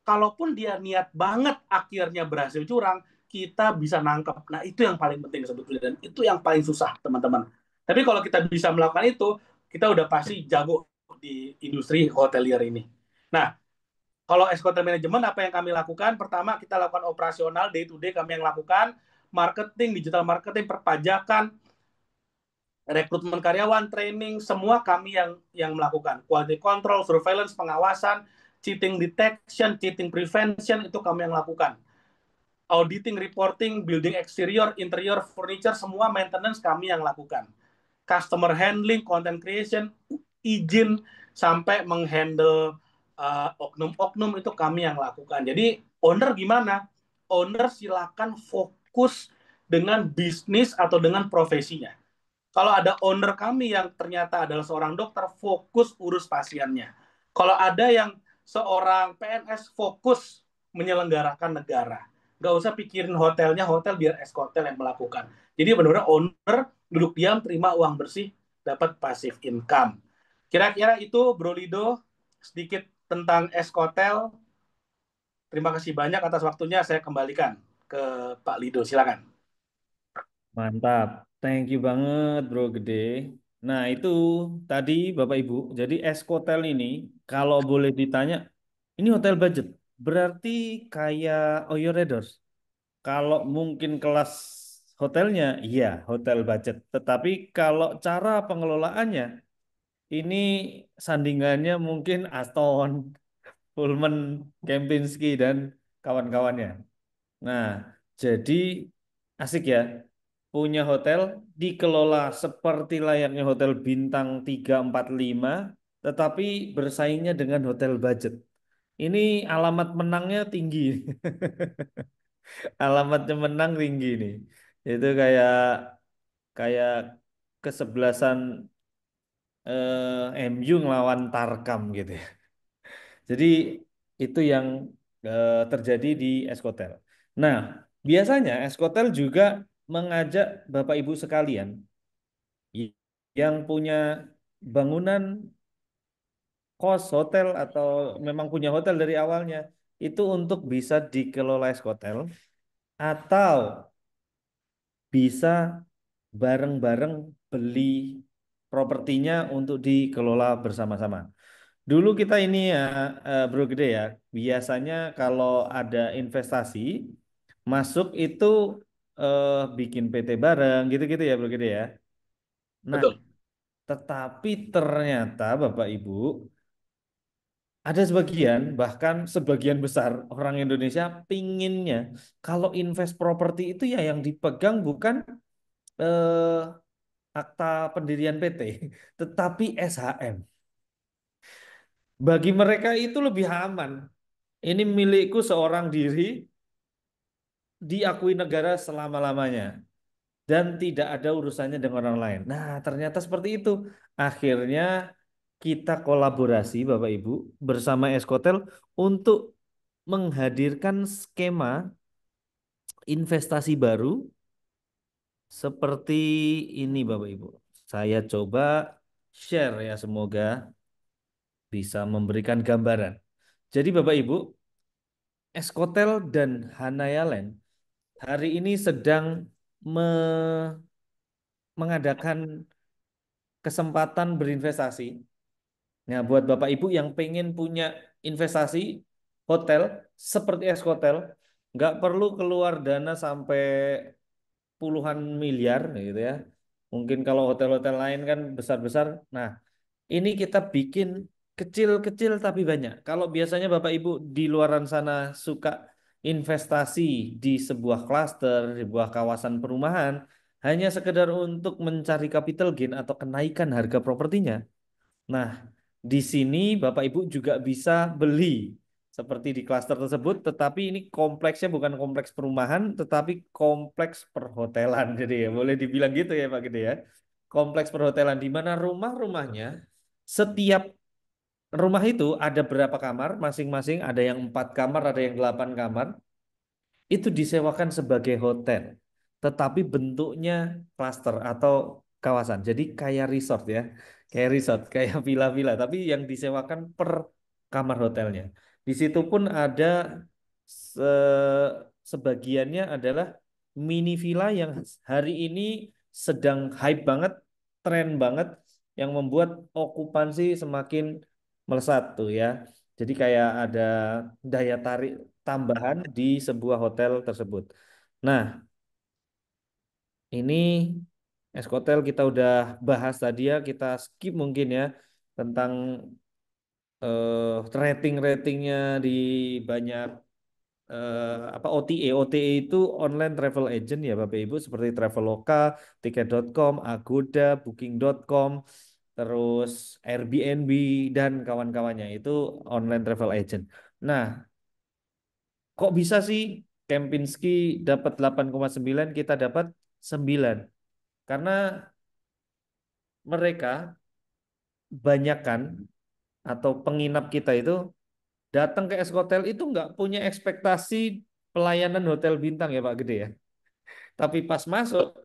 Kalaupun dia niat banget akhirnya berhasil curang, kita bisa nangkep. Nah, itu yang paling penting sebetulnya. Dan itu yang paling susah, teman-teman. Tapi kalau kita bisa melakukan itu, kita udah pasti jago di industri hotelier ini. Nah, kalau Eskotel Management, apa yang kami lakukan? Pertama, kita lakukan operasional, day to day kami yang lakukan. Marketing, digital marketing, perpajakan, rekrutmen karyawan, training, semua kami yang melakukan. Quality control, surveillance, pengawasan, cheating detection, cheating prevention, itu kami yang lakukan. Auditing, reporting, building exterior, interior, furniture, semua maintenance kami yang lakukan. Customer handling, content creation, izin, sampai menghandle oknum-oknum, itu kami yang lakukan. Jadi owner gimana? Owner silakan fokus dengan bisnis atau dengan profesinya. Kalau ada owner kami yang ternyata adalah seorang dokter, fokus urus pasiennya. Kalau ada yang seorang PNS, fokus menyelenggarakan negara. Nggak usah pikirin hotelnya, hotel biar Eskotel yang melakukan. Jadi benar-benar owner duduk diam, terima uang bersih, dapat passive income. Kira-kira itu Bro Lido, sedikit tentang Eskotel. Terima kasih banyak atas waktunya, saya kembalikan ke Pak Lido. Silakan. Mantap. Thank you banget, Bro Gede. Nah, itu tadi Bapak Ibu. Jadi Eskotel ini, kalau boleh ditanya, ini hotel budget. Berarti kayak Oyo Redors. Kalau mungkin kelas hotelnya, iya hotel budget. Tetapi kalau cara pengelolaannya, ini sandingannya mungkin Aston, Pullman, Kempinski, dan kawan-kawannya. Nah, jadi asik ya. Punya hotel dikelola seperti layaknya hotel bintang 3 4 5, tetapi bersaingnya dengan hotel budget. Ini alamat menangnya tinggi. Alamatnya menang tinggi nih. Itu kayak kayak kesebelasan MU ngelawan Tarkam gitu ya. Jadi itu yang terjadi di Eskotel. Nah, biasanya Eskotel juga mengajak Bapak Ibu sekalian yang punya bangunan kos hotel atau memang punya hotel dari awalnya itu untuk bisa dikelola Eskotel atau bisa bareng-bareng beli propertinya untuk dikelola bersama-sama. Dulu kita ini ya, Bro Gede ya, biasanya kalau ada investasi masuk itu bikin PT bareng gitu-gitu ya Bro Gede ya. Nah, Betul. tetapi ternyata Bapak Ibu ada sebagian bahkan sebagian besar orang Indonesia pinginnya kalau invest properti itu ya yang dipegang bukan eh, akta pendirian PT, tetapi SHM. Bagi mereka itu lebih aman. Ini milikku seorang diri, diakui negara selama-lamanya dan tidak ada urusannya dengan orang lain. Nah, ternyata seperti itu. Akhirnya kita kolaborasi Bapak Ibu bersama Eskotel untuk menghadirkan skema investasi baru seperti ini Bapak Ibu. Saya coba share ya semoga bisa memberikan gambaran. Jadi Bapak Ibu, Eskotel dan Hanaya Land hari ini sedang me- mengadakan kesempatan berinvestasi. Nah, buat Bapak Ibu yang pengen punya investasi hotel seperti Eskotel, nggak perlu keluar dana sampai puluhan miliar gitu ya. Mungkin kalau hotel-hotel lain kan besar-besar. Nah, ini kita bikin kecil-kecil tapi banyak. Kalau biasanya Bapak Ibu di luaran sana suka investasi di sebuah klaster, di sebuah kawasan perumahan, hanya sekedar untuk mencari capital gain atau kenaikan harga propertinya. Nah, di sini Bapak Ibu juga bisa beli seperti di klaster tersebut, tetapi ini kompleksnya bukan kompleks perumahan, tetapi kompleks perhotelan. Jadi ya boleh dibilang gitu ya Pak Gede ya. Kompleks perhotelan di mana rumah-rumahnya setiap rumah itu ada berapa kamar masing-masing, ada yang 4 kamar, ada yang 8 kamar itu disewakan sebagai hotel, tetapi bentuknya klaster atau kawasan. Jadi kayak resort ya, kayak resort, kayak villa-villa, tapi yang disewakan per kamar hotelnya. Di situ pun ada sebagiannya adalah mini villa yang hari ini sedang hype banget, tren banget, yang membuat okupansi semakin melesat tuh ya. Jadi kayak ada daya tarik tambahan di sebuah hotel tersebut. Nah, ini Eskotel kita udah bahas tadi ya, kita skip mungkin ya tentang rating-ratingnya di banyak apa OTA. OTA itu online travel agent ya Bapak Ibu seperti Traveloka, Tiket.com, Agoda, Booking.com, terus Airbnb dan kawan-kawannya itu online travel agent. Nah, kok bisa sih Kempinski dapat 8,9 kita dapat 9? Karena mereka banyakkan atau penginap kita itu datang ke Eskotel itu nggak punya ekspektasi pelayanan hotel bintang ya Pak Gede ya. Tapi pas masuk,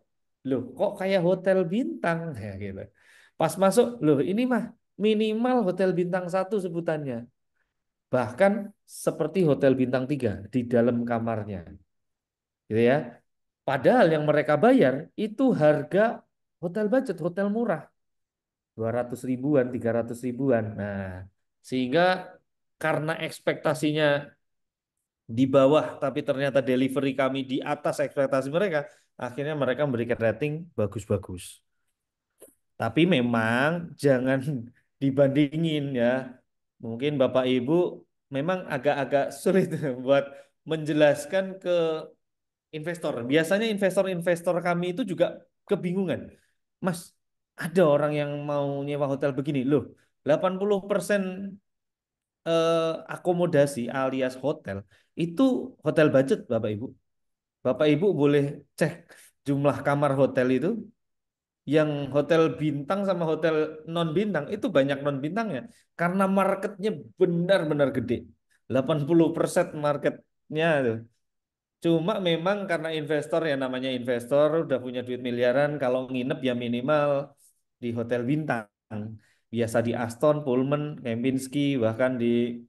loh kok kayak hotel bintang ya gitu. Pas masuk, loh ini mah minimal hotel bintang 1 sebutannya. Bahkan seperti hotel bintang 3 di dalam kamarnya. gitu ya. Padahal yang mereka bayar itu harga hotel budget, hotel murah, 200 ribuan, 300 ribuan. Nah, sehingga karena ekspektasinya di bawah, tapi ternyata delivery kami di atas ekspektasi mereka, akhirnya mereka memberikan rating bagus-bagus. Tapi memang jangan dibandingin ya. Mungkin Bapak Ibu memang agak-agak sulit buat menjelaskan ke investor. Biasanya investor-investor kami itu juga kebingungan. Mas, ada orang yang mau nyewa hotel begini. Loh, 80% akomodasi alias hotel itu hotel budget Bapak Ibu. Bapak Ibu boleh cek jumlah kamar hotel itu, yang hotel bintang sama hotel non bintang itu banyak non bintangnya karena marketnya benar-benar gede. 80% marketnya tuh. Cuma memang karena investor, ya namanya investor udah punya duit miliaran, kalau nginep ya minimal di hotel bintang. Biasa di Aston, Pullman, Kempinski, bahkan di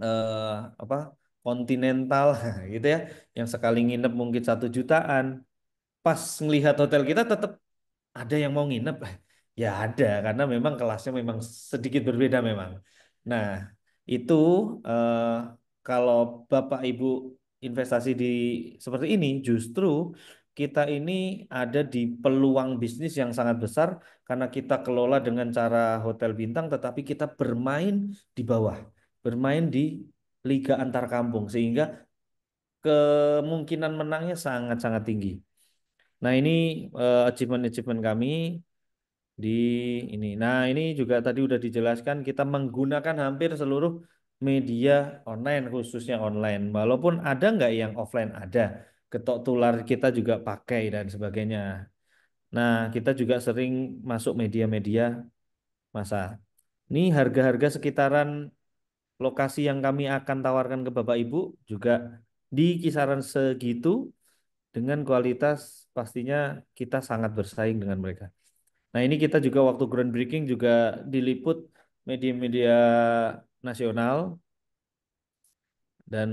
eh, apa Continental gitu ya, yang sekali nginep mungkin 1 jutaan. Pas ngelihat hotel kita tetap ada yang mau nginep. Ya ada, karena memang kelasnya memang sedikit berbeda memang. Nah, itu eh, kalau Bapak Ibu investasi di seperti ini, justru kita ini ada di peluang bisnis yang sangat besar karena kita kelola dengan cara hotel bintang, tetapi kita bermain di bawah, bermain di liga antar kampung, sehingga kemungkinan menangnya sangat-sangat tinggi. Nah, ini achievement-achievement kami di ini. Nah, ini juga tadi udah dijelaskan kita menggunakan hampir seluruh media online, khususnya online. Walaupun ada nggak yang offline, ada. Ketok tular kita juga pakai dan sebagainya. Nah, kita juga sering masuk media-media massa. Ini harga-harga sekitaran lokasi yang kami akan tawarkan ke Bapak Ibu juga di kisaran segitu, dengan kualitas pastinya kita sangat bersaing dengan mereka. Nah, ini kita juga waktu groundbreaking juga diliput media-media nasional dan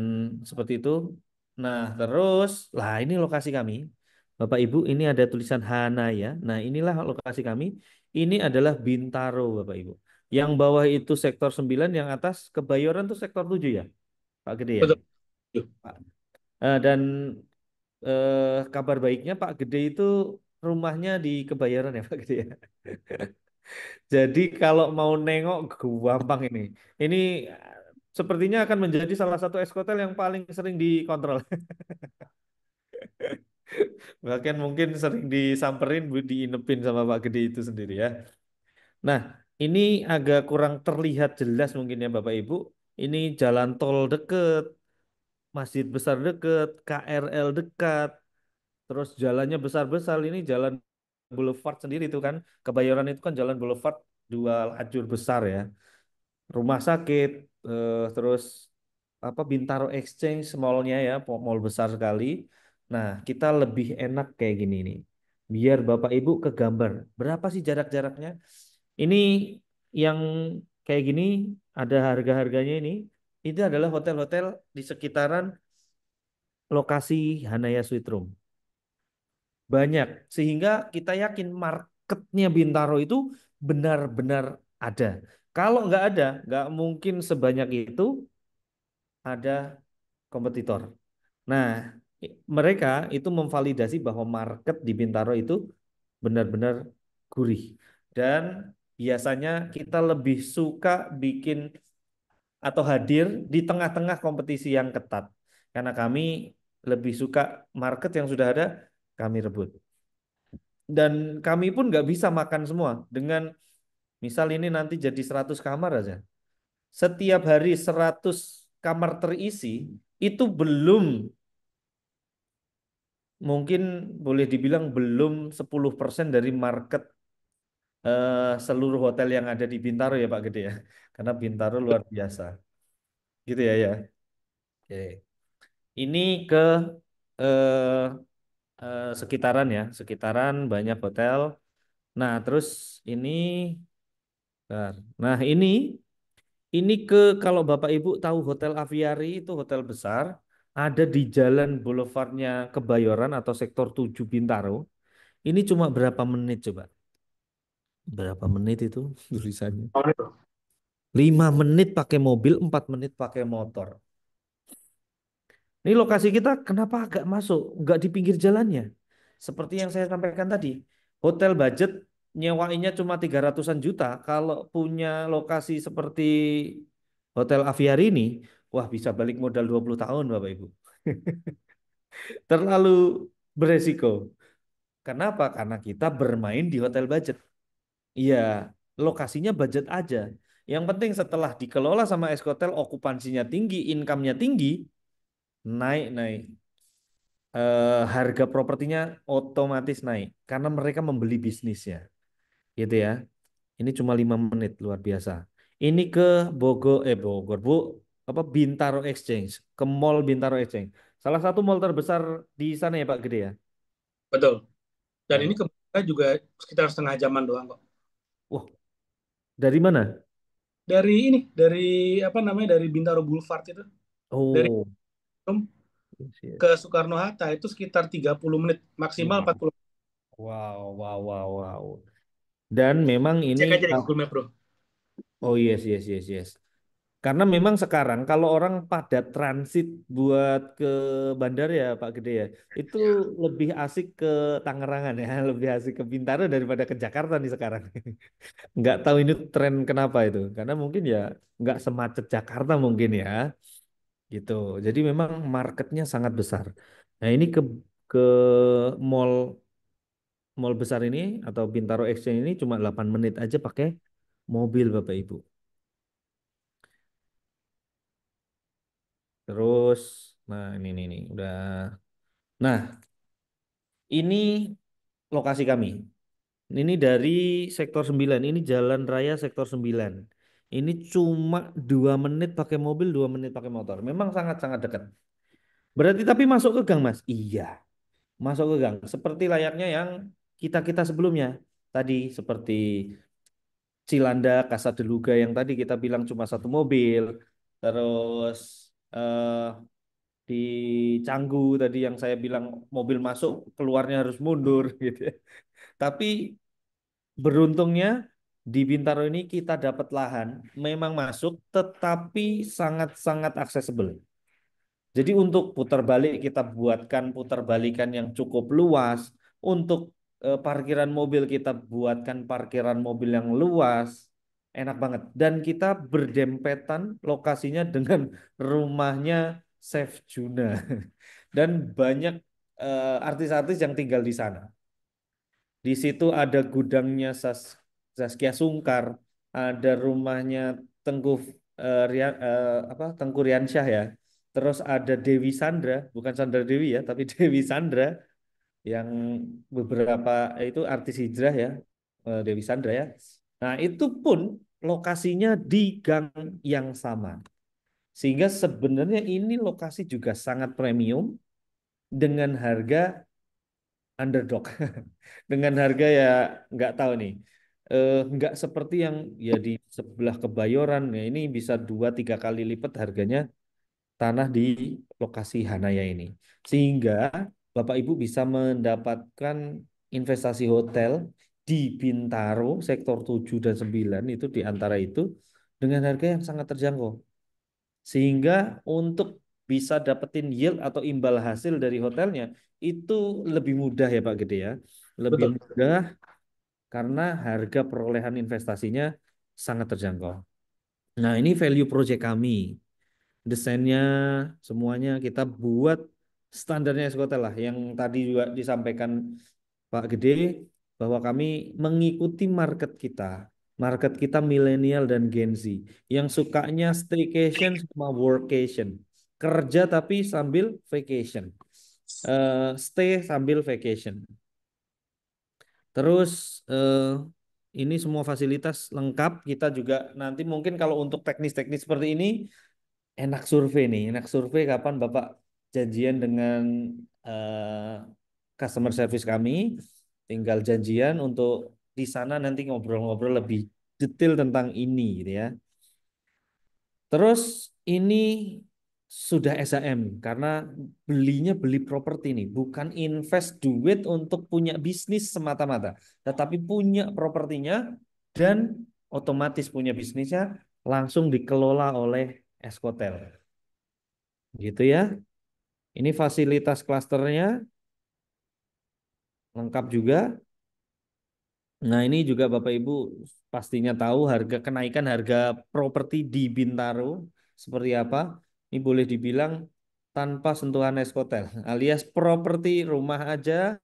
seperti itu. Nah, terus lah ini lokasi kami. Bapak Ibu, ini ada tulisan Hanaya. Nah, inilah lokasi kami. Ini adalah Bintaro, Bapak Ibu. Yang bawah itu sektor 9, yang atas Kebayoran tuh sektor 7 ya, Pak Gede ya. Betul. Pak. Dan kabar baiknya Pak Gede itu rumahnya di Kebayoran ya Pak Gede ya. Jadi kalau mau nengok gampang ini. Ini sepertinya akan menjadi salah satu eskotel yang paling sering dikontrol. Bahkan mungkin sering disamperin, diinepin sama Pak Gede itu sendiri ya. Nah, ini agak kurang terlihat jelas mungkin ya Bapak Ibu. Ini jalan tol deket, masjid besar deket, KRL dekat, terus jalannya besar-besar. Ini jalan boulevard sendiri itu kan. Kebayoran itu kan jalan boulevard, dua lajur besar ya. Rumah sakit, terus apa Bintaro Exchange mallnya ya, mall besar sekali. Nah, kita lebih enak kayak gini nih. Biar Bapak Ibu ke gambar. Berapa sih jarak-jaraknya? Ini yang kayak gini ada harga-harganya ini. Itu adalah hotel-hotel di sekitaran lokasi Hanaya Sweet Room. Banyak sehingga kita yakin marketnya Bintaro itu benar-benar ada. Kalau nggak ada, nggak mungkin sebanyak itu ada kompetitor. Nah, mereka itu memvalidasi bahwa market di Bintaro itu benar-benar gurih. Dan biasanya kita lebih suka bikin atau hadir di tengah-tengah kompetisi yang ketat. Karena kami lebih suka market yang sudah ada, kami rebut. Dan kami pun nggak bisa makan semua. Dengan misal ini nanti jadi 100 kamar aja. Setiap hari 100 kamar terisi, itu belum, mungkin boleh dibilang belum 10% dari market seluruh hotel yang ada di Bintaro ya Pak Gede ya. Karena Bintaro luar biasa. Gitu ya ya. Oke. Ini ke eh, sekitaran ya, sekitaran banyak hotel. Nah, terus ini bentar. Nah, ini ke kalau Bapak Ibu tahu Hotel Aviary itu hotel besar, ada di Jalan Boulevardnya Kebayoran atau Sektor 7 Bintaro. Ini cuma berapa menit coba? Berapa menit itu tulisannya? Tahun itu. 5 menit pakai mobil, 4 menit pakai motor. Ini lokasi kita kenapa agak masuk? Nggak di pinggir jalannya. Seperti yang saya sampaikan tadi. Hotel budget nyewainnya cuma 300-an juta. Kalau punya lokasi seperti Hotel Aviari ini, wah bisa balik modal 20 tahun Bapak Ibu. Terlalu beresiko. Kenapa? Karena kita bermain di hotel budget. Iya, lokasinya budget aja. Yang penting setelah dikelola sama Eskotel, okupansinya tinggi, income-nya tinggi, naik-naik. Harga propertinya otomatis naik karena mereka membeli bisnisnya, gitu ya. Ini cuma 5 menit, luar biasa. Ini ke Bogor, Bu, apa Bintaro Exchange, ke Mall Bintaro Exchange. Salah satu mall terbesar di sana ya Pak Gede ya. Betul. Dan Oh, ini ke Bogor juga sekitar setengah jaman doang kok. wah, dari mana? Dari apa namanya, dari Bintaro Boulevard itu, dari Oh, Bandung yes, yes. ke Soekarno-Hatta itu sekitar 30 menit, maksimal Wow, 40 menit. wow, wow, wow, wow. Dan memang ini, Cek aja di Google Map, bro. oh yes, yes, yes, yes. Karena memang sekarang kalau orang pada transit buat ke bandara ya Pak Gede ya, itu lebih asik ke Tangerangan ya, lebih asik ke Bintaro daripada ke Jakarta nih sekarang. Nggak tahu ini tren kenapa itu, karena mungkin ya nggak semacet Jakarta mungkin ya, gitu. Jadi memang marketnya sangat besar. Nah ini ke mall mall besar ini atau Bintaro Exchange ini cuma 8 menit aja pakai mobil Bapak Ibu. Terus, nah ini udah. Nah, ini lokasi kami. Ini dari Sektor 9. Ini Jalan Raya Sektor 9. Ini cuma 2 menit pakai mobil, 2 menit pakai motor. Memang sangat-sangat dekat. Berarti tapi masuk ke gang, Mas? Iya, masuk ke gang. Seperti layaknya yang kita-kita sebelumnya. Tadi seperti Cilanda, Kasadeluga yang tadi kita bilang cuma satu mobil. Terus eh, di Canggu tadi yang saya bilang mobil masuk keluarnya harus mundur gitu ya. Tapi beruntungnya di Bintaro ini kita dapat lahan memang masuk tetapi sangat-sangat aksesibel. Jadi untuk putar balik kita buatkan putar balikan yang cukup luas. Untuk parkiran mobil kita buatkan parkiran mobil yang luas. Enak banget. Dan kita berdempetan lokasinya dengan rumahnya Chef Juna. Dan banyak artis-artis yang tinggal di sana. Di situ ada gudangnya Zaskia Sungkar, ada rumahnya Tengku Tengku Riansyah ya. Terus ada Dewi Sandra, bukan Sandra Dewi ya, tapi Dewi Sandra yang beberapa itu artis hijrah ya, Dewi Sandra ya. Nah, itu pun lokasinya di gang yang sama. Sehingga sebenarnya ini lokasi juga sangat premium dengan harga underdog. Dengan harga ya nggak tahu nih. Nggak seperti yang ya di sebelah Kebayoran ya ini bisa 2-3 kali lipat harganya tanah di lokasi Hanaya ini. Sehingga Bapak Ibu bisa mendapatkan investasi hotel di Bintaro sektor 7 dan 9 itu di antara itu dengan harga yang sangat terjangkau. Sehingga untuk bisa dapetin yield atau imbal hasil dari hotelnya itu lebih mudah ya Pak Gede ya. Lebih Betul. mudah karena harga perolehan investasinya sangat terjangkau. Nah, ini value project kami. Desainnya semuanya kita buat standarnya Eskotel lah yang tadi juga disampaikan Pak Gede bahwa kami mengikuti market kita. Market kita milenial dan Gen Z yang sukanya staycation sama workation. Kerja tapi sambil vacation. Stay sambil vacation. Terus ini semua fasilitas lengkap. Kita juga nanti mungkin kalau untuk teknis-teknis seperti ini enak survei nih. Enak survei kapan Bapak janjian dengan customer service kami. Tinggal janjian untuk di sana nanti ngobrol-ngobrol lebih detail tentang ini gitu ya. Terus ini sudah SHM karena belinya beli properti nih, bukan invest duit untuk punya bisnis semata-mata, tetapi punya propertinya dan otomatis punya bisnisnya langsung dikelola oleh Escotel. Gitu ya. Ini fasilitas klasternya lengkap juga. Nah, ini juga Bapak Ibu pastinya tahu harga kenaikan harga properti di Bintaro seperti apa. Ini boleh dibilang tanpa sentuhan Escotel, alias properti rumah aja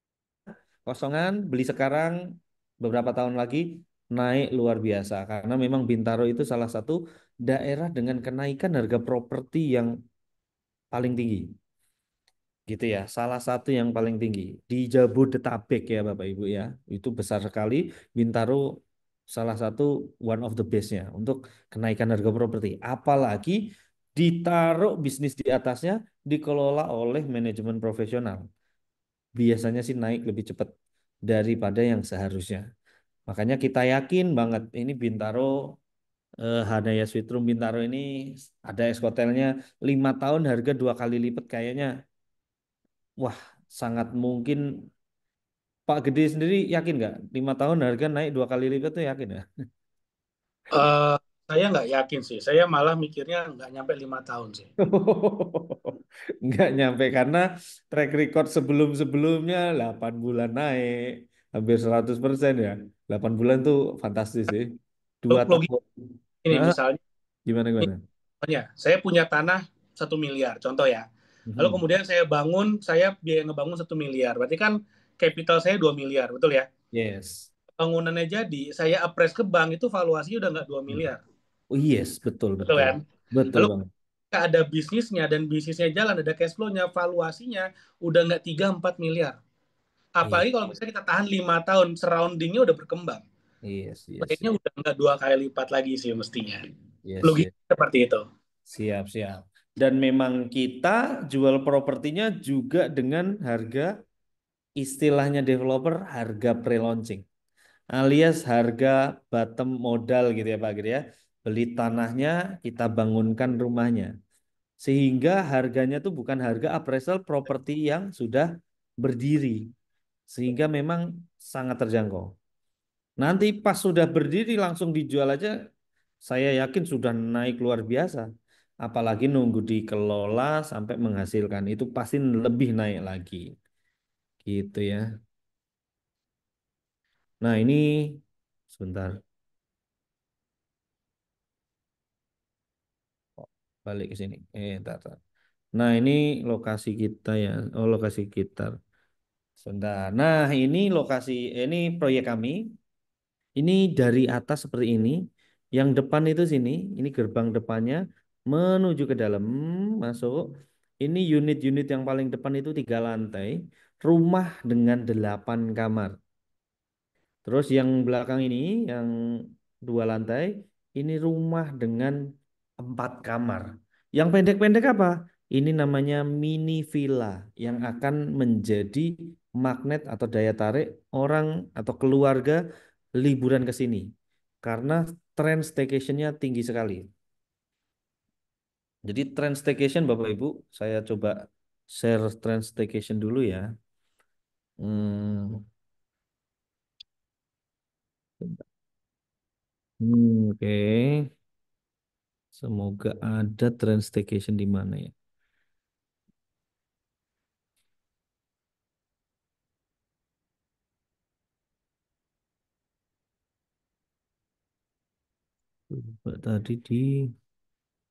kosongan beli sekarang beberapa tahun lagi naik luar biasa karena memang Bintaro itu salah satu daerah dengan kenaikan harga properti yang paling tinggi. Gitu ya, salah satu yang paling tinggi di Jabodetabek ya Bapak Ibu ya, itu besar sekali. Bintaro salah satu one of the best-nya untuk kenaikan harga properti. Apalagi ditaruh bisnis di atasnya, dikelola oleh manajemen profesional. Biasanya sih naik lebih cepat daripada yang seharusnya. Makanya kita yakin banget ini Bintaro, Hanaya Sweet Room Bintaro ini ada es hotelnya 5 tahun harga 2 kali lipat kayaknya. Wah, sangat mungkin. Pak Gede sendiri yakin nggak? 5 tahun harga naik 2 kali lipat tuh yakin ya? Eh, saya nggak yakin sih. Saya malah mikirnya nggak nyampe 5 tahun sih. Nggak nyampe karena track record sebelum-sebelumnya 8 bulan naik hampir 100% ya. 8 bulan tuh fantastis sih. Dua Logis tahun. ini Hah? misalnya, Gimana gimana? misalnya saya punya tanah 1 miliar, contoh ya. Lalu Mhm. kemudian saya bangun, saya biaya ngebangun 1 miliar. Berarti kan capital saya 2 miliar, betul ya? Yes. Bangunannya jadi, saya appraise ke bank itu valuasinya udah nggak 2 miliar. Oh yes, betul Betul betul. kan? Betul Lalu banget. ketika ada bisnisnya dan bisnisnya jalan, ada cash flow-nya, valuasinya udah nggak 3-4 miliar. Iya, Apalagi kalau misalnya kita tahan 5 tahun, surroundingnya udah berkembang. yes, yes, Rate-nya yes, udah nggak 2 kali lipat lagi sih mestinya. yes, Logis yes. seperti itu. Siap, siap. Dan memang kita jual propertinya juga dengan harga istilahnya developer harga pre-launching alias harga bottom modal gitu ya Pak Giri ya. Beli tanahnya, kita bangunkan rumahnya. Sehingga harganya tuh bukan harga appraisal properti yang sudah berdiri. Sehingga memang sangat terjangkau. Nanti pas sudah berdiri langsung dijual aja, saya yakin sudah naik luar biasa. Apalagi nunggu dikelola sampai menghasilkan itu pasti lebih naik lagi. Gitu ya. Nah ini sebentar balik ke sini. Entar, entar. Nah ini lokasi kita ya. Oh lokasi kita. Sebentar. Nah ini lokasi, ini proyek kami. Ini dari atas seperti ini. Yang depan itu sini, ini gerbang depannya menuju ke dalam, masuk. Ini unit-unit yang paling depan itu 3 lantai, rumah dengan 8 kamar. Terus yang belakang ini, yang 2 lantai, ini rumah dengan 4 kamar. Yang pendek-pendek apa? Ini namanya mini villa yang akan menjadi magnet atau daya tarik orang atau keluarga liburan ke sini. Karena tren staycation-nya tinggi sekali. Jadi tren staycation Bapak Ibu, saya coba share tren staycation dulu ya. Hmm, oke. Semoga ada tren staycation di mana ya. Coba tadi di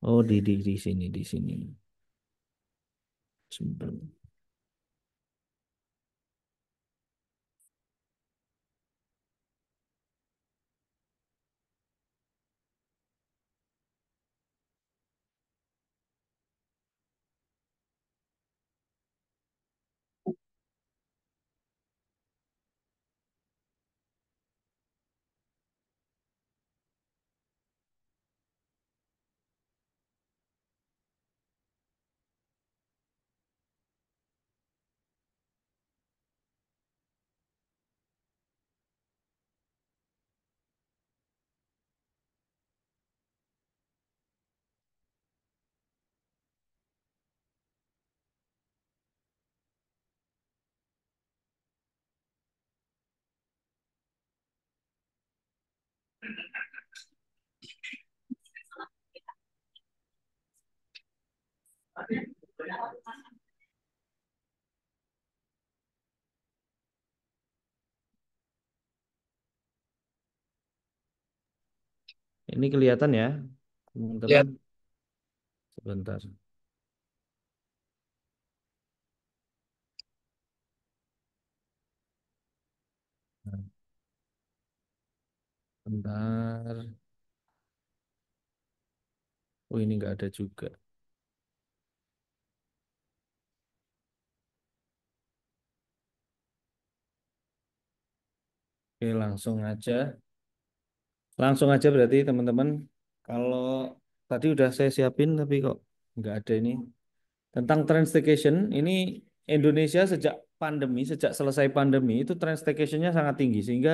oh di sini di sini. Sebentar. Ini kelihatan ya, teman-teman. Lihat, Sebentar. Nah, bentar. Oh, ini nggak ada juga. Oke, langsung aja. Langsung aja berarti teman-teman. Kalau tadi udah saya siapin tapi kok nggak ada ini. Tentang trend staycation, ini Indonesia sejak pandemi, sejak selesai pandemi itu trend staycationnya sangat tinggi sehingga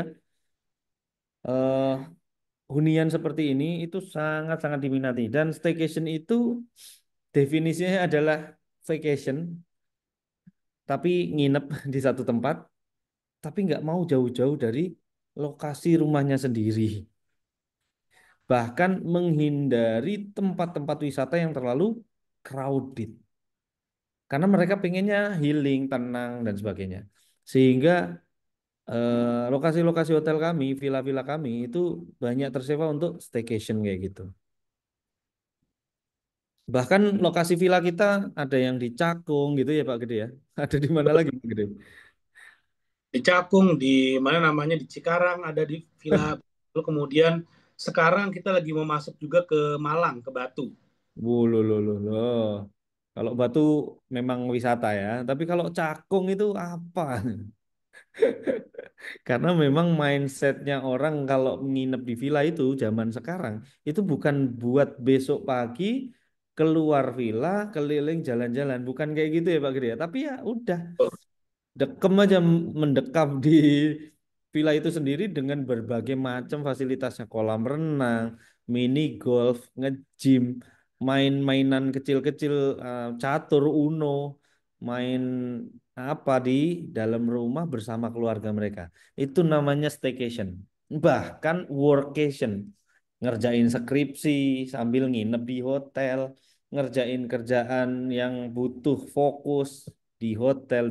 eh, hunian seperti ini itu sangat-sangat diminati dan staycation itu definisinya adalah vacation tapi nginep di satu tempat tapi nggak mau jauh-jauh dari lokasi rumahnya sendiri. Bahkan menghindari tempat-tempat wisata yang terlalu crowded. Karena mereka pengennya healing, tenang, dan sebagainya. Sehingga lokasi-lokasi hotel kami, villa-villa kami itu banyak tersewa untuk staycation kayak gitu. Bahkan lokasi villa kita ada yang di Cakung gitu ya Pak Gede ya. Ada di mana lagi Pak Gede? di Cakung, di mana namanya, di Cikarang, ada di Villa. Lalu kemudian sekarang kita lagi mau masuk juga ke Malang, ke Batu. Loh. Kalau Batu memang wisata ya, tapi kalau Cakung itu apa? Karena memang mindsetnya orang kalau nginep di villa itu zaman sekarang itu bukan buat besok pagi keluar villa keliling jalan-jalan, bukan kayak gitu ya Pak Gede ya. Tapi ya udah dekem aja mendekam di villa itu sendiri dengan berbagai macam fasilitasnya kolam renang, mini golf, nge-gym, main-mainan kecil-kecil, catur, uno, main apa di dalam rumah bersama keluarga mereka. Itu namanya staycation. Bahkan workation. Ngerjain skripsi sambil nginep di hotel, ngerjain kerjaan yang butuh fokus di hotel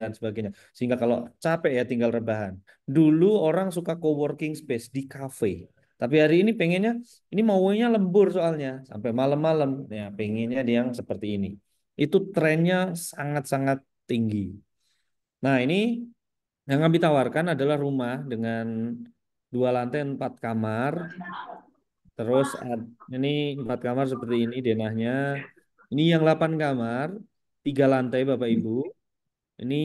dan sebagainya. Sehingga kalau capek ya tinggal rebahan. Dulu orang suka co-working space di cafe. Tapi hari ini pengennya, ini maunya lembur soalnya. Sampai malam-malam. Ya, pengennya dia yang seperti ini. Itu trennya sangat-sangat tinggi. Nah, ini yang kami tawarkan adalah rumah dengan 2 lantai 4 kamar. Terus ini 4 kamar seperti ini denahnya. Ini yang 8 kamar, 3 lantai Bapak Ibu. Ini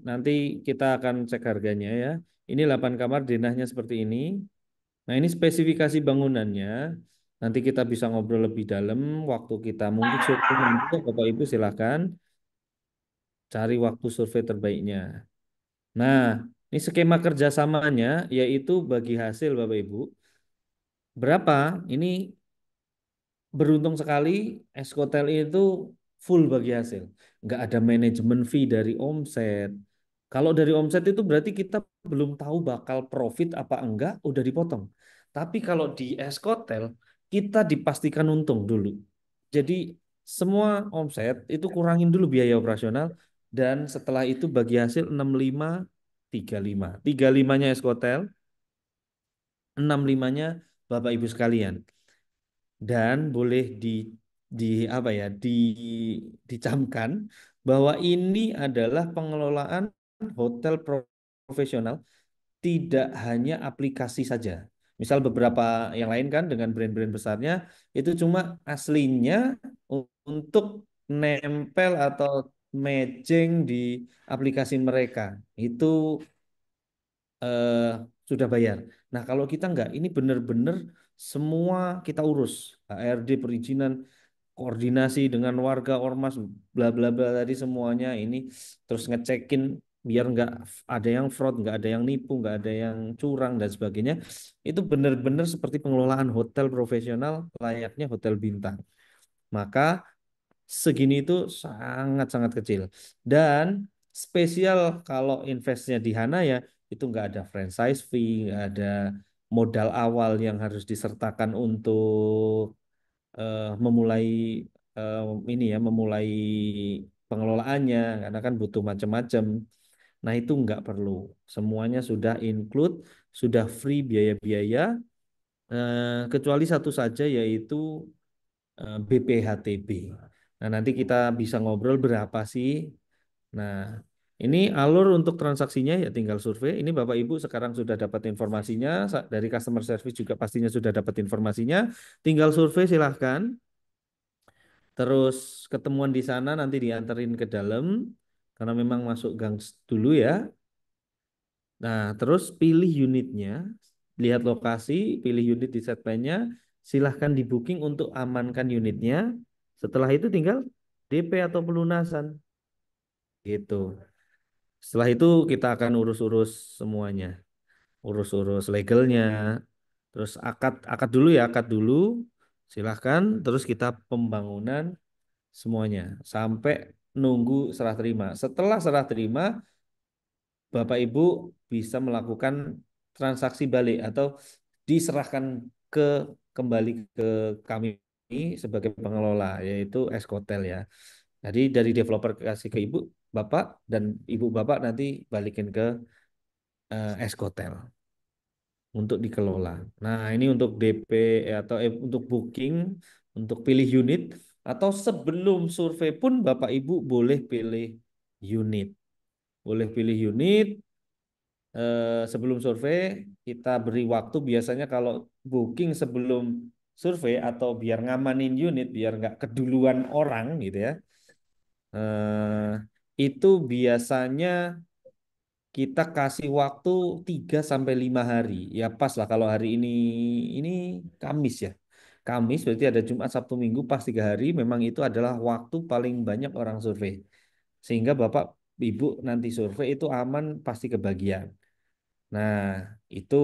nanti kita akan cek harganya ya. Ini 8 kamar denahnya seperti ini. Nah ini spesifikasi bangunannya. Nanti kita bisa ngobrol lebih dalam. Waktu kita mungkin survei nanti Bapak Ibu silakan cari waktu survei terbaiknya. Nah ini skema kerjasamanya yaitu bagi hasil Bapak Ibu. Berapa? Ini beruntung sekali Eskotel itu full bagi hasil. Nggak ada manajemen fee dari omset. Kalau dari omset itu berarti kita belum tahu bakal profit apa enggak, udah dipotong. Tapi kalau di Eskotel, kita dipastikan untung dulu. Jadi semua omset itu kurangin dulu biaya operasional dan setelah itu bagi hasil 65 35. 35-nya Eskotel, 65-nya Bapak Ibu sekalian dan boleh di apa ya dicamkan bahwa ini adalah pengelolaan hotel profesional tidak hanya aplikasi saja. Misal beberapa yang lain kan dengan brand-brand besarnya itu cuma aslinya untuk nempel atau matching di aplikasi mereka. Itu eh, sudah bayar. Nah, kalau kita enggak, ini benar-benar semua kita urus. HRD perizinan, koordinasi dengan warga ormas, bla bla bla tadi semuanya ini terus ngecekin biar enggak ada yang fraud, enggak ada yang nipu, enggak ada yang curang dan sebagainya. Itu benar-benar seperti pengelolaan hotel profesional layaknya hotel bintang. Maka segini itu sangat-sangat kecil. Dan spesial kalau investnya di Hana ya itu nggak ada franchise fee, nggak ada modal awal yang harus disertakan untuk memulai eh, ini ya, memulai pengelolaannya, karena kan butuh macam-macam. Nah, itu nggak perlu. Semuanya sudah include, sudah free biaya-biaya, kecuali satu saja yaitu BPHTB. Nah, nanti kita bisa ngobrol berapa sih. Nah, ini alur untuk transaksinya ya tinggal survei. Ini Bapak Ibu sekarang sudah dapat informasinya, dari customer service juga pastinya sudah dapat informasinya. Tinggal survei silahkan. Terus ketemuan di sana nanti dianterin ke dalam karena memang masuk gang dulu ya. Nah, terus pilih unitnya, lihat lokasi, pilih unit di set plan-nya, silahkan di booking untuk amankan unitnya. Setelah itu tinggal DP atau pelunasan gitu. Setelah itu kita akan urus-urus semuanya, urus-urus legalnya, terus akad akad dulu ya, akad dulu, silahkan. Terus kita pembangunan semuanya sampai nunggu serah terima. Setelah serah terima, Bapak Ibu bisa melakukan transaksi balik atau diserahkan ke kembali ke kami sebagai pengelola yaitu Eskotel ya. Jadi dari developer kasih ke Ibu Bapak dan Ibu Bapak nanti balikin ke Eskotel untuk dikelola. Nah, ini untuk DP atau untuk booking, untuk pilih unit atau sebelum survei pun Bapak Ibu boleh pilih unit. Boleh pilih unit sebelum survei kita beri waktu biasanya kalau booking sebelum survei atau biar ngamanin unit biar nggak keduluan orang gitu ya. Itu biasanya kita kasih waktu 3 sampai 5 hari. Ya pas lah kalau hari ini Kamis ya. Kamis berarti ada Jumat, Sabtu, Minggu pas 3 hari memang itu adalah waktu paling banyak orang survei. Sehingga Bapak Ibu nanti survei itu aman pasti kebagian. Nah, itu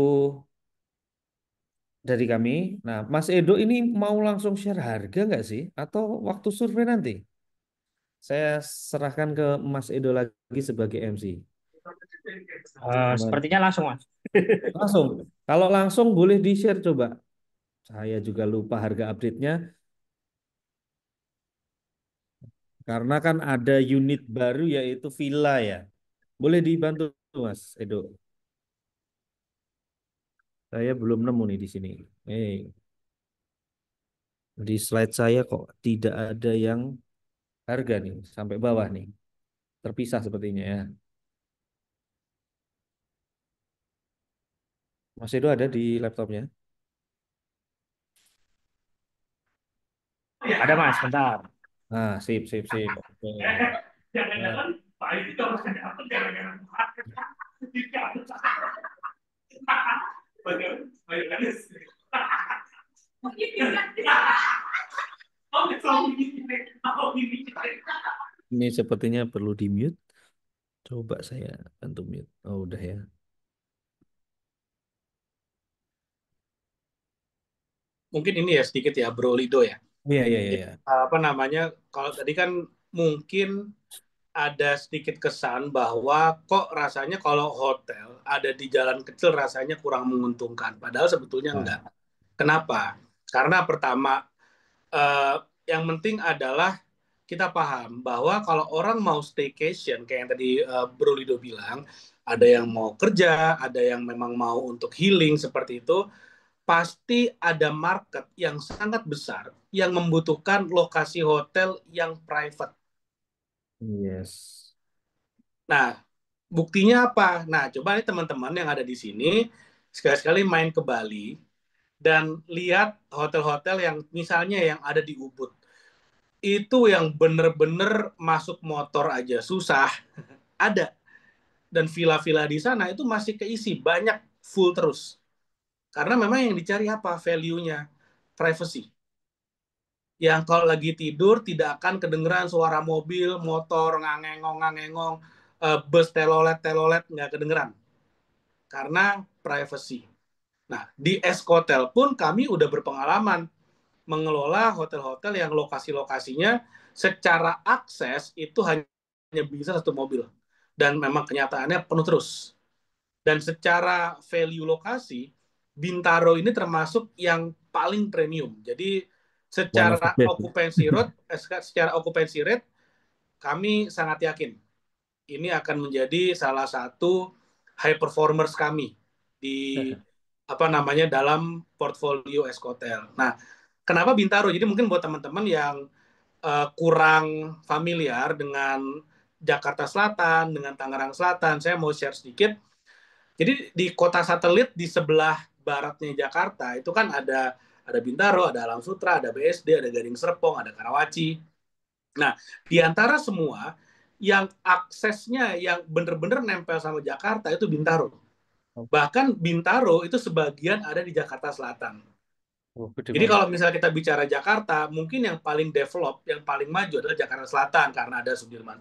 dari kami. Nah, Mas Edo ini mau langsung share harga nggak sih? Atau waktu survei nanti? Saya serahkan ke Mas Edo lagi sebagai MC. Gimana? Sepertinya langsung Mas. Langsung. Kalau langsung boleh di-share coba. Saya juga lupa harga update-nya. Karena kan ada unit baru yaitu villa ya. Boleh dibantu Mas Edo. Saya belum nemu nih di sini. Eh, di slide saya kok tidak ada yang harga nih sampai bawah nih. Terpisah sepertinya ya. Mas Edo ada di laptopnya? Ada Mas, bentar. Nah, sip, sip, sip. Oke. Nah, Jangan-jangan Pak itu kalau saya dapat gara-gara bagaimana? ini sepertinya perlu di mute. Coba saya bantu mute. Oh, udah ya. Mungkin ini ya sedikit ya Bro Lido ya. Iya, iya, iya, iya. Apa namanya? Kalau tadi kan mungkin ada sedikit kesan bahwa kok rasanya kalau hotel ada di jalan kecil rasanya kurang menguntungkan. Padahal sebetulnya Nah, enggak. Kenapa? Karena pertama, eh, yang penting adalah kita paham bahwa kalau orang mau staycation, kayak yang tadi Bro Lido bilang, ada yang mau kerja, ada yang memang mau untuk healing seperti itu, pasti ada market yang sangat besar yang membutuhkan lokasi hotel yang private. yes. Nah, buktinya apa? Nah, coba nih teman-teman yang ada di sini sekali-sekali main ke Bali dan lihat hotel-hotel yang misalnya yang ada di Ubud. Itu yang bener-bener masuk motor aja susah. Ada. Dan villa-villa di sana itu masih keisi, banyak, full terus. Karena memang yang dicari apa? Value-nya. Privacy. Yang kalau lagi tidur tidak akan kedengeran suara mobil, motor, ngangengong, bus telolet, nggak kedengeran. Karena privacy. Nah, di Eskotel pun kami udah berpengalaman mengelola hotel-hotel yang lokasi-lokasinya secara akses itu hanya bisa satu mobil. Dan memang kenyataannya penuh terus. Dan secara value lokasi, Bintaro ini termasuk yang paling premium. Jadi One of the secara best. occupancy rate kami sangat yakin ini akan menjadi salah satu high performers kami di dalam portfolio Escotel. Nah, kenapa Bintaro? Jadi mungkin buat teman-teman yang kurang familiar dengan Jakarta Selatan, dengan Tangerang Selatan, saya mau share sedikit. Jadi di kota satelit di sebelah baratnya Jakarta itu kan ada Bintaro, ada Alam Sutra, ada BSD, ada Gading Serpong, ada Karawaci. Nah, di antara semua yang aksesnya yang benar-benar nempel sama Jakarta itu Bintaro. Bahkan Bintaro itu sebagian ada di Jakarta Selatan. Jadi kalau misalnya kita bicara Jakarta, mungkin yang paling develop, yang paling maju adalah Jakarta Selatan karena ada Sudirman,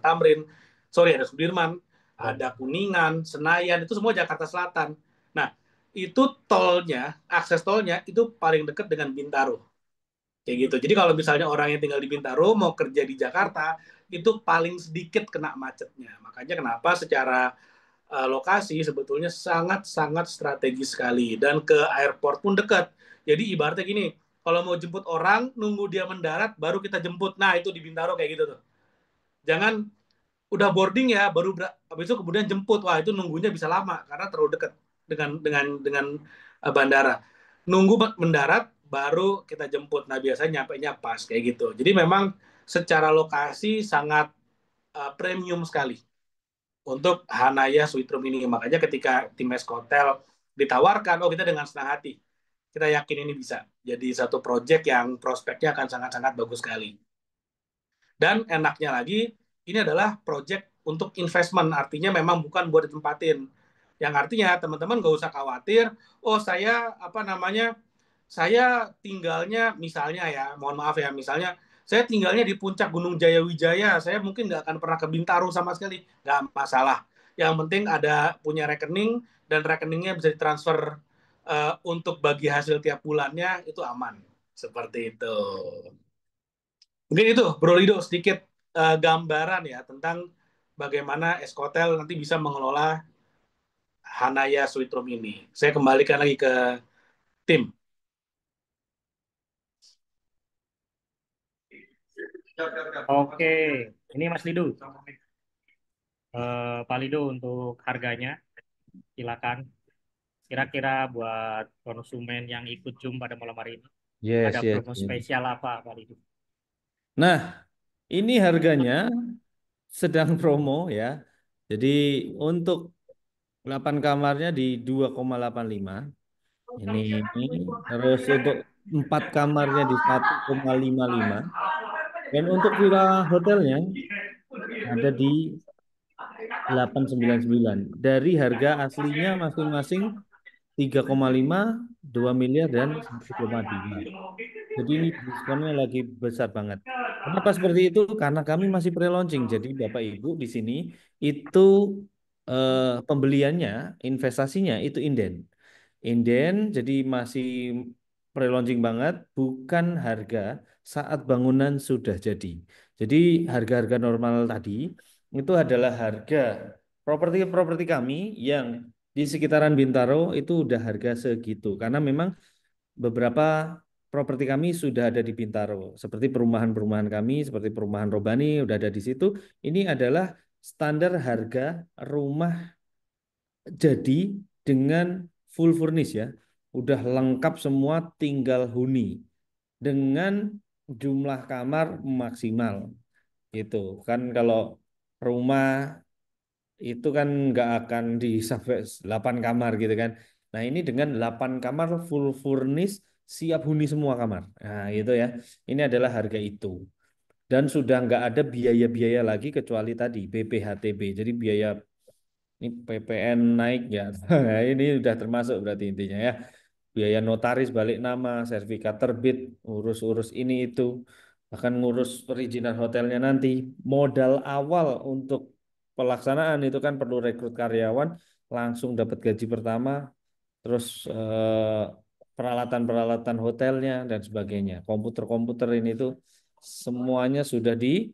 ada Kuningan, Senayan, itu semua Jakarta Selatan. Nah, itu tolnya, akses tolnya itu paling dekat dengan Bintaro. Kayak gitu. Jadi kalau misalnya orang yang tinggal di Bintaro mau kerja di Jakarta, itu paling sedikit kena macetnya. Makanya kenapa secara lokasi sebetulnya sangat-sangat strategis sekali dan ke airport pun dekat. Jadi ibaratnya gini, kalau mau jemput orang nunggu dia mendarat baru kita jemput. Nah, itu di Bintaro kayak gitu tuh. Jangan udah boarding ya baru habis itu kemudian jemput. Wah, itu nunggunya bisa lama karena terlalu dekat dengan bandara. Nunggu mendarat baru kita jemput. Nah, biasanya nyampe-nya pas kayak gitu. Jadi memang secara lokasi sangat premium sekali untuk Hanaya Sweet Room ini. Makanya ketika tim Hotel ditawarkan, oh kita dengan senang hati. Kita yakin ini bisa jadi satu proyek yang prospeknya akan sangat-sangat bagus sekali. Dan enaknya lagi, ini adalah proyek untuk investment, artinya memang bukan buat ditempatin. Yang artinya teman-teman nggak usah khawatir, oh saya tinggalnya misalnya ya, mohon maaf ya, misalnya saya tinggalnya di puncak Gunung Jayawijaya, saya mungkin nggak akan pernah ke Bintaro sama sekali, nggak masalah. Yang penting ada punya rekening dan rekeningnya bisa ditransfer untuk bagi hasil tiap bulannya itu aman, seperti itu. Mungkin itu Bro Lido sedikit gambaran ya tentang bagaimana Escotel nanti bisa mengelola Hanaya Sweet Room ini. Saya kembalikan lagi ke tim. Oke, ini Mas Lido. Pak Lido untuk harganya, silakan. Kira-kira buat konsumen yang ikut Zoom pada malam hari ini, Yes, ada yes, promo yes. spesial apa, Pak Lido? Nah, ini harganya sedang promo ya. Jadi untuk 8 kamarnya di 2,85. Ini terus untuk 4 kamarnya di 1,55. Dan untuk villa hotelnya ada di 899. Dari harga aslinya masing-masing 3,5, 2 miliar dan 1,2. Jadi ini diskonnya lagi besar banget. Kenapa seperti itu? Karena kami masih pre-launching. Jadi Bapak Ibu di sini itu pembeliannya, investasinya itu inden. Inden jadi masih pre-launching banget, bukan harga saat bangunan sudah jadi. Jadi harga-harga normal tadi itu adalah harga properti-properti kami yang di sekitaran Bintaro itu udah harga segitu. Karena memang beberapa properti kami sudah ada di Bintaro, seperti perumahan-perumahan kami, seperti perumahan Robani udah ada di situ. Ini adalah standar harga rumah jadi dengan full furnish ya, udah lengkap semua, tinggal huni dengan jumlah kamar maksimal. Itu kan kalau rumah itu kan nggak akan di sampai 8 kamar gitu kan. Nah, ini dengan 8 kamar full furnish siap huni semua kamar. Nah, itu ya. Ini adalah harga itu. Dan sudah nggak ada biaya-biaya lagi kecuali tadi BPHTB. Jadi biaya ini PPN naik ya. Nah, ini udah termasuk berarti intinya ya. Biaya notaris balik nama, sertifikat terbit, urus-urus ini itu. Bahkan ngurus perizinan hotelnya nanti. Modal awal untuk pelaksanaan itu kan perlu rekrut karyawan, langsung dapat gaji pertama, terus peralatan-peralatan hotelnya dan sebagainya. Komputer-komputer ini tuh semuanya sudah di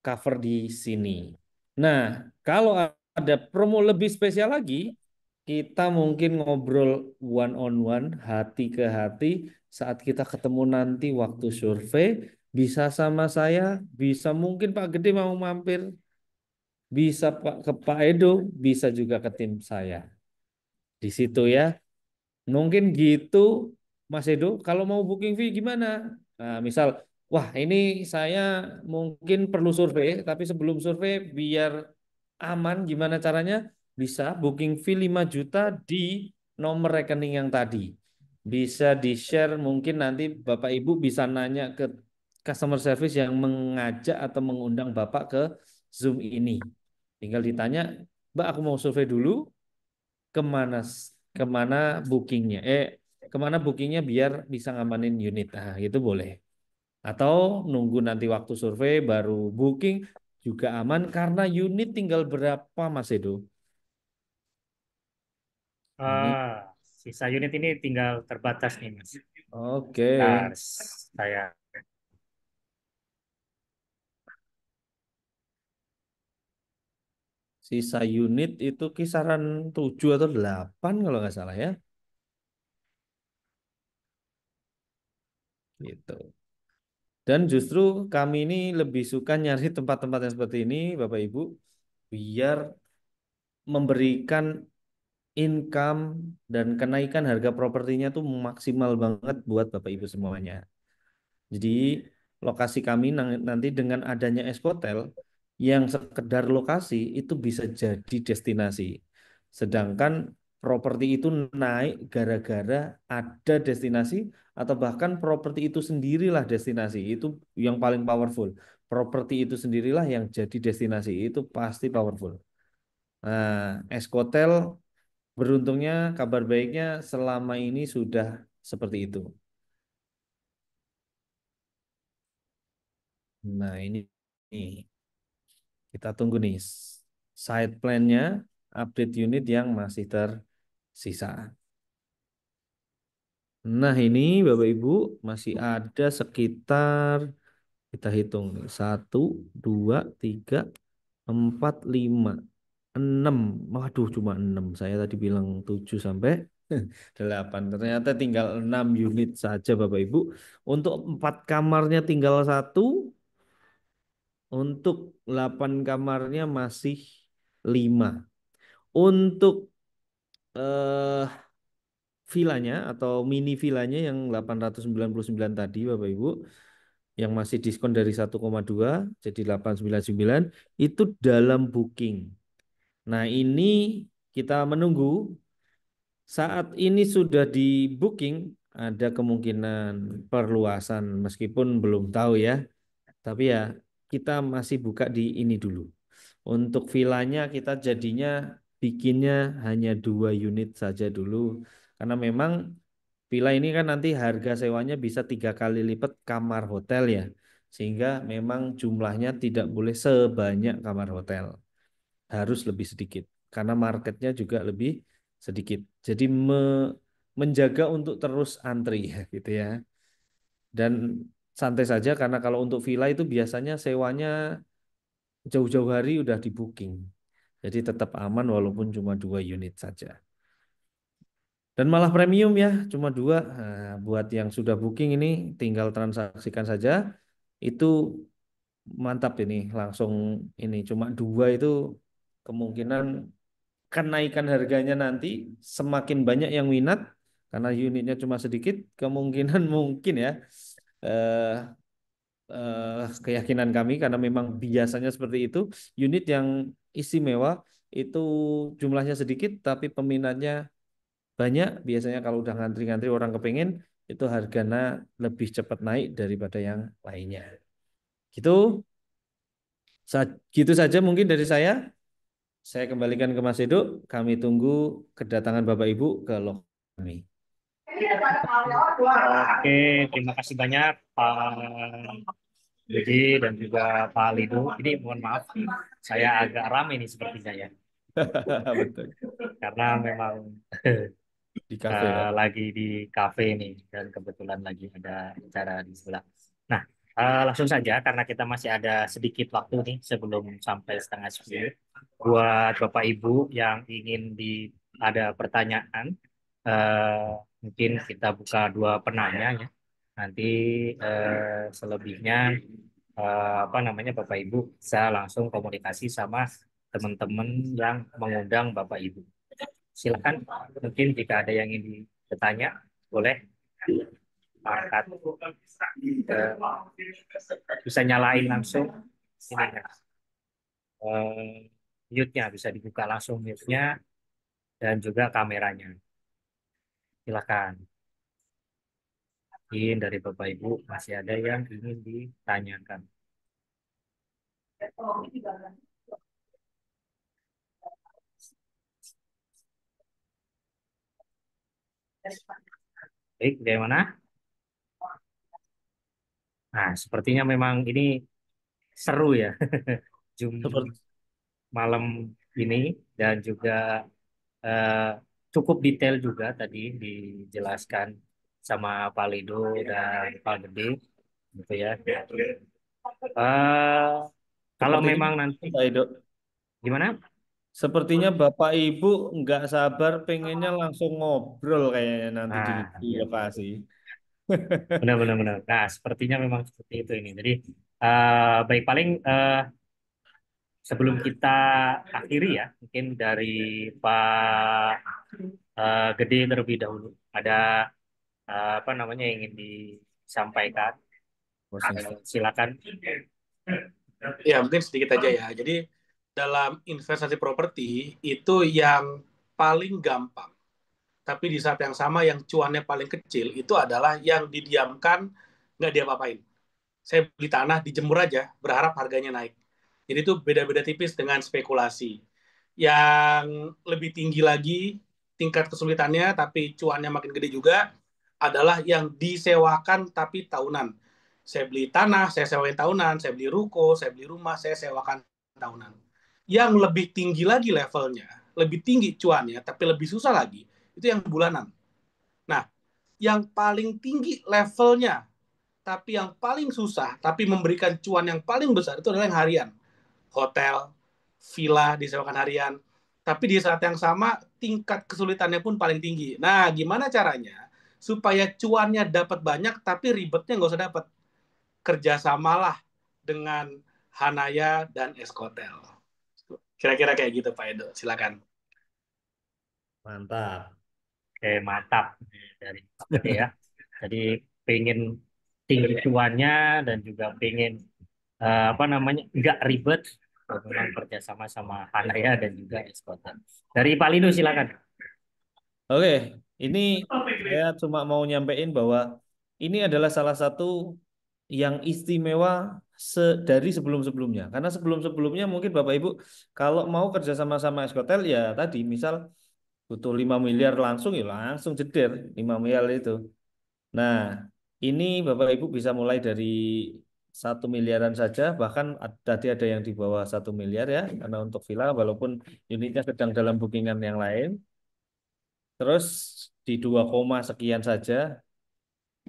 cover di sini. Nah, kalau ada promo lebih spesial lagi, kita mungkin ngobrol one on one, hati ke hati saat kita ketemu nanti waktu survei, bisa sama saya, bisa mungkin Pak Gede mau mampir, bisa ke Pak Edo, bisa juga ke tim saya. Di situ ya. Mungkin gitu, Mas Edo. Kalau mau booking fee gimana? Nah, misal, wah ini saya mungkin perlu survei, tapi sebelum survei biar aman, gimana caranya? Bisa booking fee 5 juta di nomor rekening yang tadi. Bisa di-share, mungkin nanti Bapak Ibu bisa nanya ke customer service yang mengajak atau mengundang Bapak ke Zoom ini. Tinggal ditanya, Mbak aku mau survei dulu, kemana kemana bookingnya kemana bookingnya biar bisa ngamanin unit, nah itu boleh, atau nunggu nanti waktu survei baru booking juga aman karena unit tinggal berapa Mas Edo ini. Ah, sisa unit ini tinggal terbatas nih, Mas. Oke, Bentar, saya sisa unit itu kisaran 7 atau 8 kalau nggak salah ya, gitu. Dan justru kami ini lebih suka nyari tempat-tempat yang seperti ini Bapak Ibu biar memberikan income dan kenaikan harga propertinya tuh maksimal banget buat Bapak Ibu semuanya. Jadi lokasi kami nanti dengan adanya Eskotel yang sekedar lokasi itu bisa jadi destinasi. Sedangkan properti itu naik gara-gara ada destinasi atau bahkan properti itu sendirilah destinasi. Itu yang paling powerful. Properti itu sendirilah yang jadi destinasi. Itu pasti powerful. Nah, Eskotel beruntungnya kabar baiknya selama ini sudah seperti itu. Nah, ini kita tunggu nih side plan-nya, update unit yang masih tersisa. Nah, ini Bapak Ibu masih ada sekitar kita hitung nih, 1, 2, 3, 4, 5, 6. Waduh, cuma 6. Saya tadi bilang 7 sampai 8. Ternyata tinggal 6 unit saja Bapak Ibu. Untuk 4 kamarnya tinggal 1. Untuk 8 kamarnya masih 5. Untuk eh, villanya atau mini villanya yang 899 tadi Bapak Ibu, yang masih diskon dari 1,2 jadi 899 itu dalam booking. Nah, ini kita menunggu. Saat ini sudah di booking, ada kemungkinan perluasan meskipun belum tahu ya. Tapi ya kita masih buka di ini dulu. Untuk villanya kita jadinya bikinnya hanya 2 unit saja dulu. Karena memang villa ini kan nanti harga sewanya bisa 3 kali lipat kamar hotel ya. Sehingga memang jumlahnya tidak boleh sebanyak kamar hotel. Harus lebih sedikit. Karena marketnya juga lebih sedikit. Jadi menjaga untuk terus antri ya gitu ya. Dan santai saja karena kalau untuk villa itu biasanya sewanya jauh-jauh hari udah di booking. Jadi tetap aman walaupun cuma 2 unit saja. Dan malah premium ya, cuma 2. Nah, buat yang sudah booking ini tinggal transaksikan saja. Itu mantap ini, langsung ini cuma 2 itu kemungkinan kenaikan harganya nanti semakin banyak yang minat karena unitnya cuma sedikit, kemungkinan mungkin ya eh, keyakinan kami karena memang biasanya seperti itu, unit yang istimewa itu jumlahnya sedikit tapi peminatnya banyak, biasanya kalau udah ngantri-ngantri orang kepengen itu harganya lebih cepat naik daripada yang lainnya. Gitu, gitu saja mungkin dari saya. Saya kembalikan ke Mas Edo. Kami tunggu kedatangan Bapak Ibu ke lokasi kami. oke, terima kasih banyak Pak Budi dan juga Pak Lido. Ini mohon maaf, saya agak rame nih sepertinya ya, Betul. karena memang Di kafe ya. lagi di kafe nih dan kebetulan lagi ada acara di sebelah. Nah, langsung saja karena kita masih ada sedikit waktu nih sebelum sampai 9:30. Buat Bapak Ibu yang ingin di ada pertanyaan, eh, mungkin kita buka dua penanya ya. Nanti selebihnya apa namanya Bapak Ibu bisa langsung komunikasi sama teman-teman yang mengundang Bapak Ibu. Silakan, mungkin jika ada yang ingin bertanya, boleh angkat, bisa nyalain langsung ininya, mute-nya, bisa dibuka langsung mute-nya dan juga kameranya. Silakan. Mungkin dari Bapak Ibu masih ada yang ingin ditanyakan. Baik, bagaimana? Nah, sepertinya memang ini seru ya. Zoom Seperti malam ini dan juga eh, cukup detail juga tadi dijelaskan sama Pak Lido dan Pak Gede gitu ya. Eh, kalau sepertinya memang nanti Pak Edo, gimana? sepertinya Bapak Ibu nggak sabar pengennya langsung ngobrol kayaknya nanti Nah, di ya, lokasi. benar-benar benar. Nah, sepertinya memang seperti itu ini. Jadi baik paling sebelum kita akhiri ya, mungkin dari Pak Gede terlebih dahulu. Ada apa namanya yang ingin disampaikan? Silakan. Ya, mungkin sedikit aja ya. Jadi dalam investasi properti itu yang paling gampang, tapi di saat yang sama yang cuannya paling kecil itu adalah yang didiamkan, nggak diapa-apain. Saya beli tanah, dijemur aja, berharap harganya naik. Jadi itu beda-beda tipis dengan spekulasi. Yang lebih tinggi lagi tingkat kesulitannya, tapi cuannya makin gede juga, adalah yang disewakan tapi tahunan. Saya beli tanah, saya sewain tahunan, saya beli ruko, saya beli rumah, saya sewakan tahunan. Yang lebih tinggi lagi levelnya, lebih tinggi cuannya, tapi lebih susah lagi, itu yang bulanan. Nah, yang paling tinggi levelnya, tapi yang paling susah, tapi memberikan cuan yang paling besar, itu adalah yang harian. Hotel, villa disewakan harian. Tapi di saat yang sama, tingkat kesulitannya pun paling tinggi. Nah, gimana caranya? Supaya cuannya dapat banyak, tapi ribetnya nggak usah dapat. Kerjasamalah dengan Hanaya dan Eskotel. Kira-kira kayak gitu, Pak Edo. Silakan. Mantap. Oke, mantap dari Pak Gede ya. Jadi pengen tinggi cuannya dan juga pengen apa namanya nggak ribet, memang kerjasama sama Hanaya dan juga Eskoten. Dari Pak Lido silakan. Oke, ini saya cuma mau nyampein bahwa ini adalah salah satu yang istimewa dari sebelum-sebelumnya. Karena sebelum-sebelumnya mungkin Bapak Ibu kalau mau kerja sama-sama Eskotel ya tadi misal butuh 5 miliar langsung ya langsung jeder 5 miliar itu. Nah, ini Bapak Ibu bisa mulai dari 1 miliaran saja, bahkan tadi ada yang di bawah 1 miliar ya, karena untuk villa walaupun unitnya sedang dalam bookingan yang lain. Terus di 2 koma sekian saja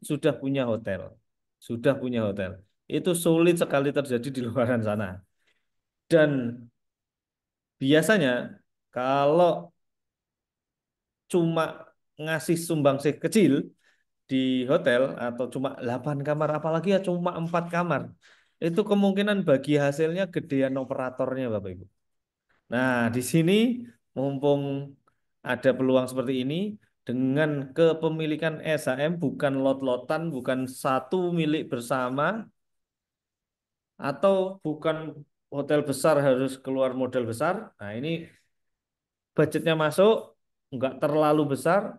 sudah punya hotel. Sudah punya hotel. Itu sulit sekali terjadi di luaran sana. Dan biasanya kalau cuma ngasih sumbangsi kecil di hotel atau cuma 8 kamar, apalagi ya cuma 4 kamar, itu kemungkinan bagi hasilnya gedean operatornya Bapak Ibu. Nah, di sini mumpung ada peluang seperti ini, dengan kepemilikan SHM bukan lot-lotan, bukan satu milik bersama, atau bukan hotel besar harus keluar modal besar. Nah, ini budgetnya masuk, nggak terlalu besar,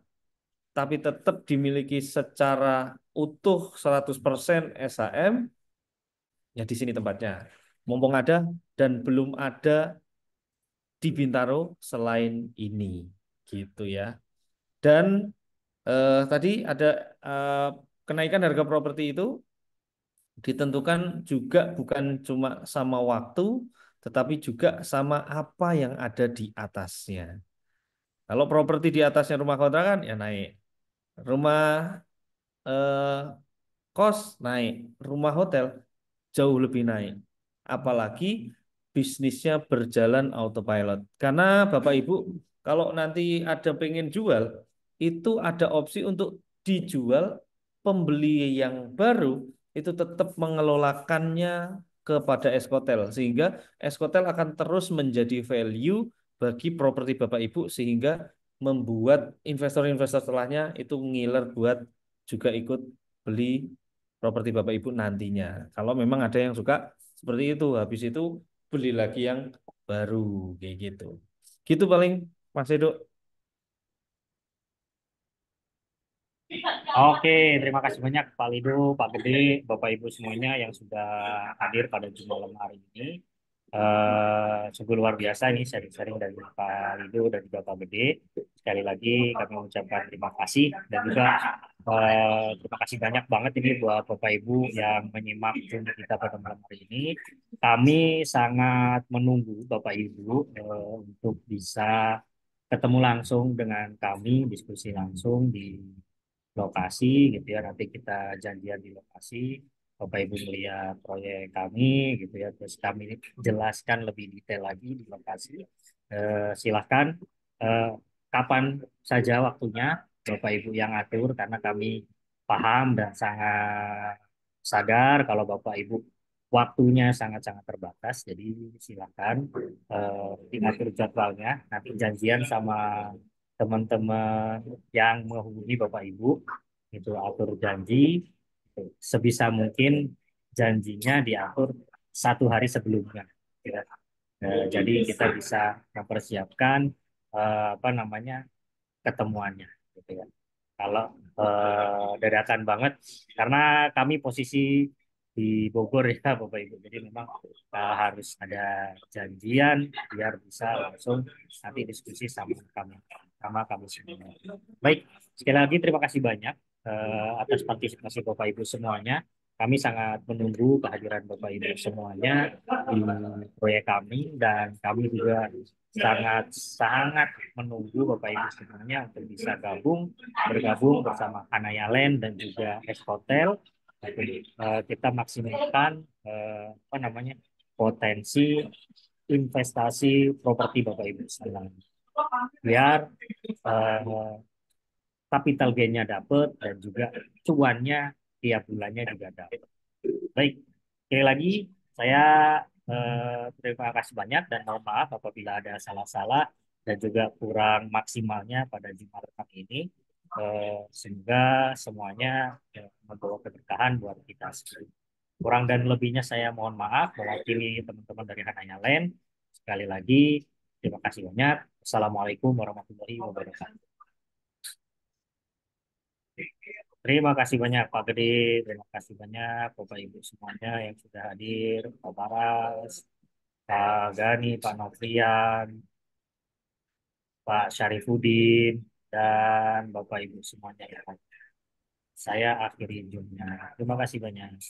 tapi tetap dimiliki secara utuh 100% SHM, ya di sini tempatnya. Mumpung ada dan belum ada di Bintaro selain ini, gitu ya. Dan tadi ada eh, kenaikan harga properti itu ditentukan juga bukan cuma sama waktu, tetapi juga sama apa yang ada di atasnya. Kalau properti di atasnya rumah kontrakan ya naik, rumah eh, kos naik, rumah hotel jauh lebih naik. Apalagi bisnisnya berjalan autopilot. Karena Bapak Ibu Kalau nanti ada pengen jual, itu ada opsi untuk dijual, pembeli yang baru itu tetap mengelolakannya kepada Eskotel, sehingga Eskotel akan terus menjadi value bagi properti Bapak Ibu, sehingga membuat investor-investor setelahnya itu ngiler buat juga ikut beli properti Bapak Ibu nantinya. Kalau memang ada yang suka seperti itu, habis itu beli lagi yang baru kayak gitu. Gitu paling Mas Edo. Oke, terima kasih banyak Pak Lido, Pak Gede, Bapak Ibu semuanya yang sudah hadir pada Jumat malam hari ini. Sungguh luar biasa ini sharing-sharing dari Pak Lido dan juga Pak Gede. Sekali lagi kami mengucapkan terima kasih dan juga terima kasih banyak banget ini buat Bapak Ibu yang menyimak Zoom kita pada malam hari ini. Kami sangat menunggu Bapak Ibu untuk bisa ketemu langsung dengan kami, diskusi langsung di lokasi gitu ya. Nanti kita janjian di lokasi, Bapak Ibu melihat proyek kami gitu ya, terus kami jelaskan lebih detail lagi di lokasi. Silahkan eh, kapan saja waktunya Bapak Ibu yang atur, karena kami paham dan sangat sadar kalau Bapak Ibu waktunya sangat-sangat terbatas. Jadi silakan diatur jadwalnya, nanti janjian sama teman-teman yang menghubungi Bapak Ibu itu atur janji, sebisa mungkin janjinya diatur 1 hari sebelumnya ya. Jadi kita bisa mempersiapkan apa namanya ketemuannya gitu ya. Kalau dadakan banget, karena kami posisi di Bogor ya Bapak Ibu, jadi memang harus ada janjian biar bisa langsung nanti diskusi sama kami semua. Baik, sekali lagi terima kasih banyak atas partisipasi Bapak Ibu semuanya. Kami sangat menunggu kehadiran Bapak Ibu semuanya di proyek kami, dan kami juga sangat sangat menunggu Bapak Ibu semuanya untuk bisa bergabung bersama Hanaya Land dan juga S Hotel. Jadi, kita maksimalkan apa namanya potensi investasi properti Bapak Ibu sekalian, biar eh, capital gain-nya dapat dan juga cuannya tiap bulannya juga dapat. Baik, sekali lagi saya terima kasih banyak dan mohon maaf apabila ada salah-salah dan juga kurang maksimalnya pada Jumat kali ini. Semoga semuanya membawa keberkahan buat kita semua. Kurang dan lebihnya saya mohon maaf mewakili teman-teman dari Hanaya Land. Sekali lagi, terima kasih banyak. Assalamualaikum warahmatullahi wabarakatuh. Terima kasih banyak Pak Gede, terima kasih banyak Bapak Ibu semuanya yang sudah hadir, Pak Paras, Pak Gani, Pak Novrian, Pak Syarifuddin, dan Bapak Ibu semuanya yang hadir. Saya akhiri Zoom-nya. Terima kasih banyak.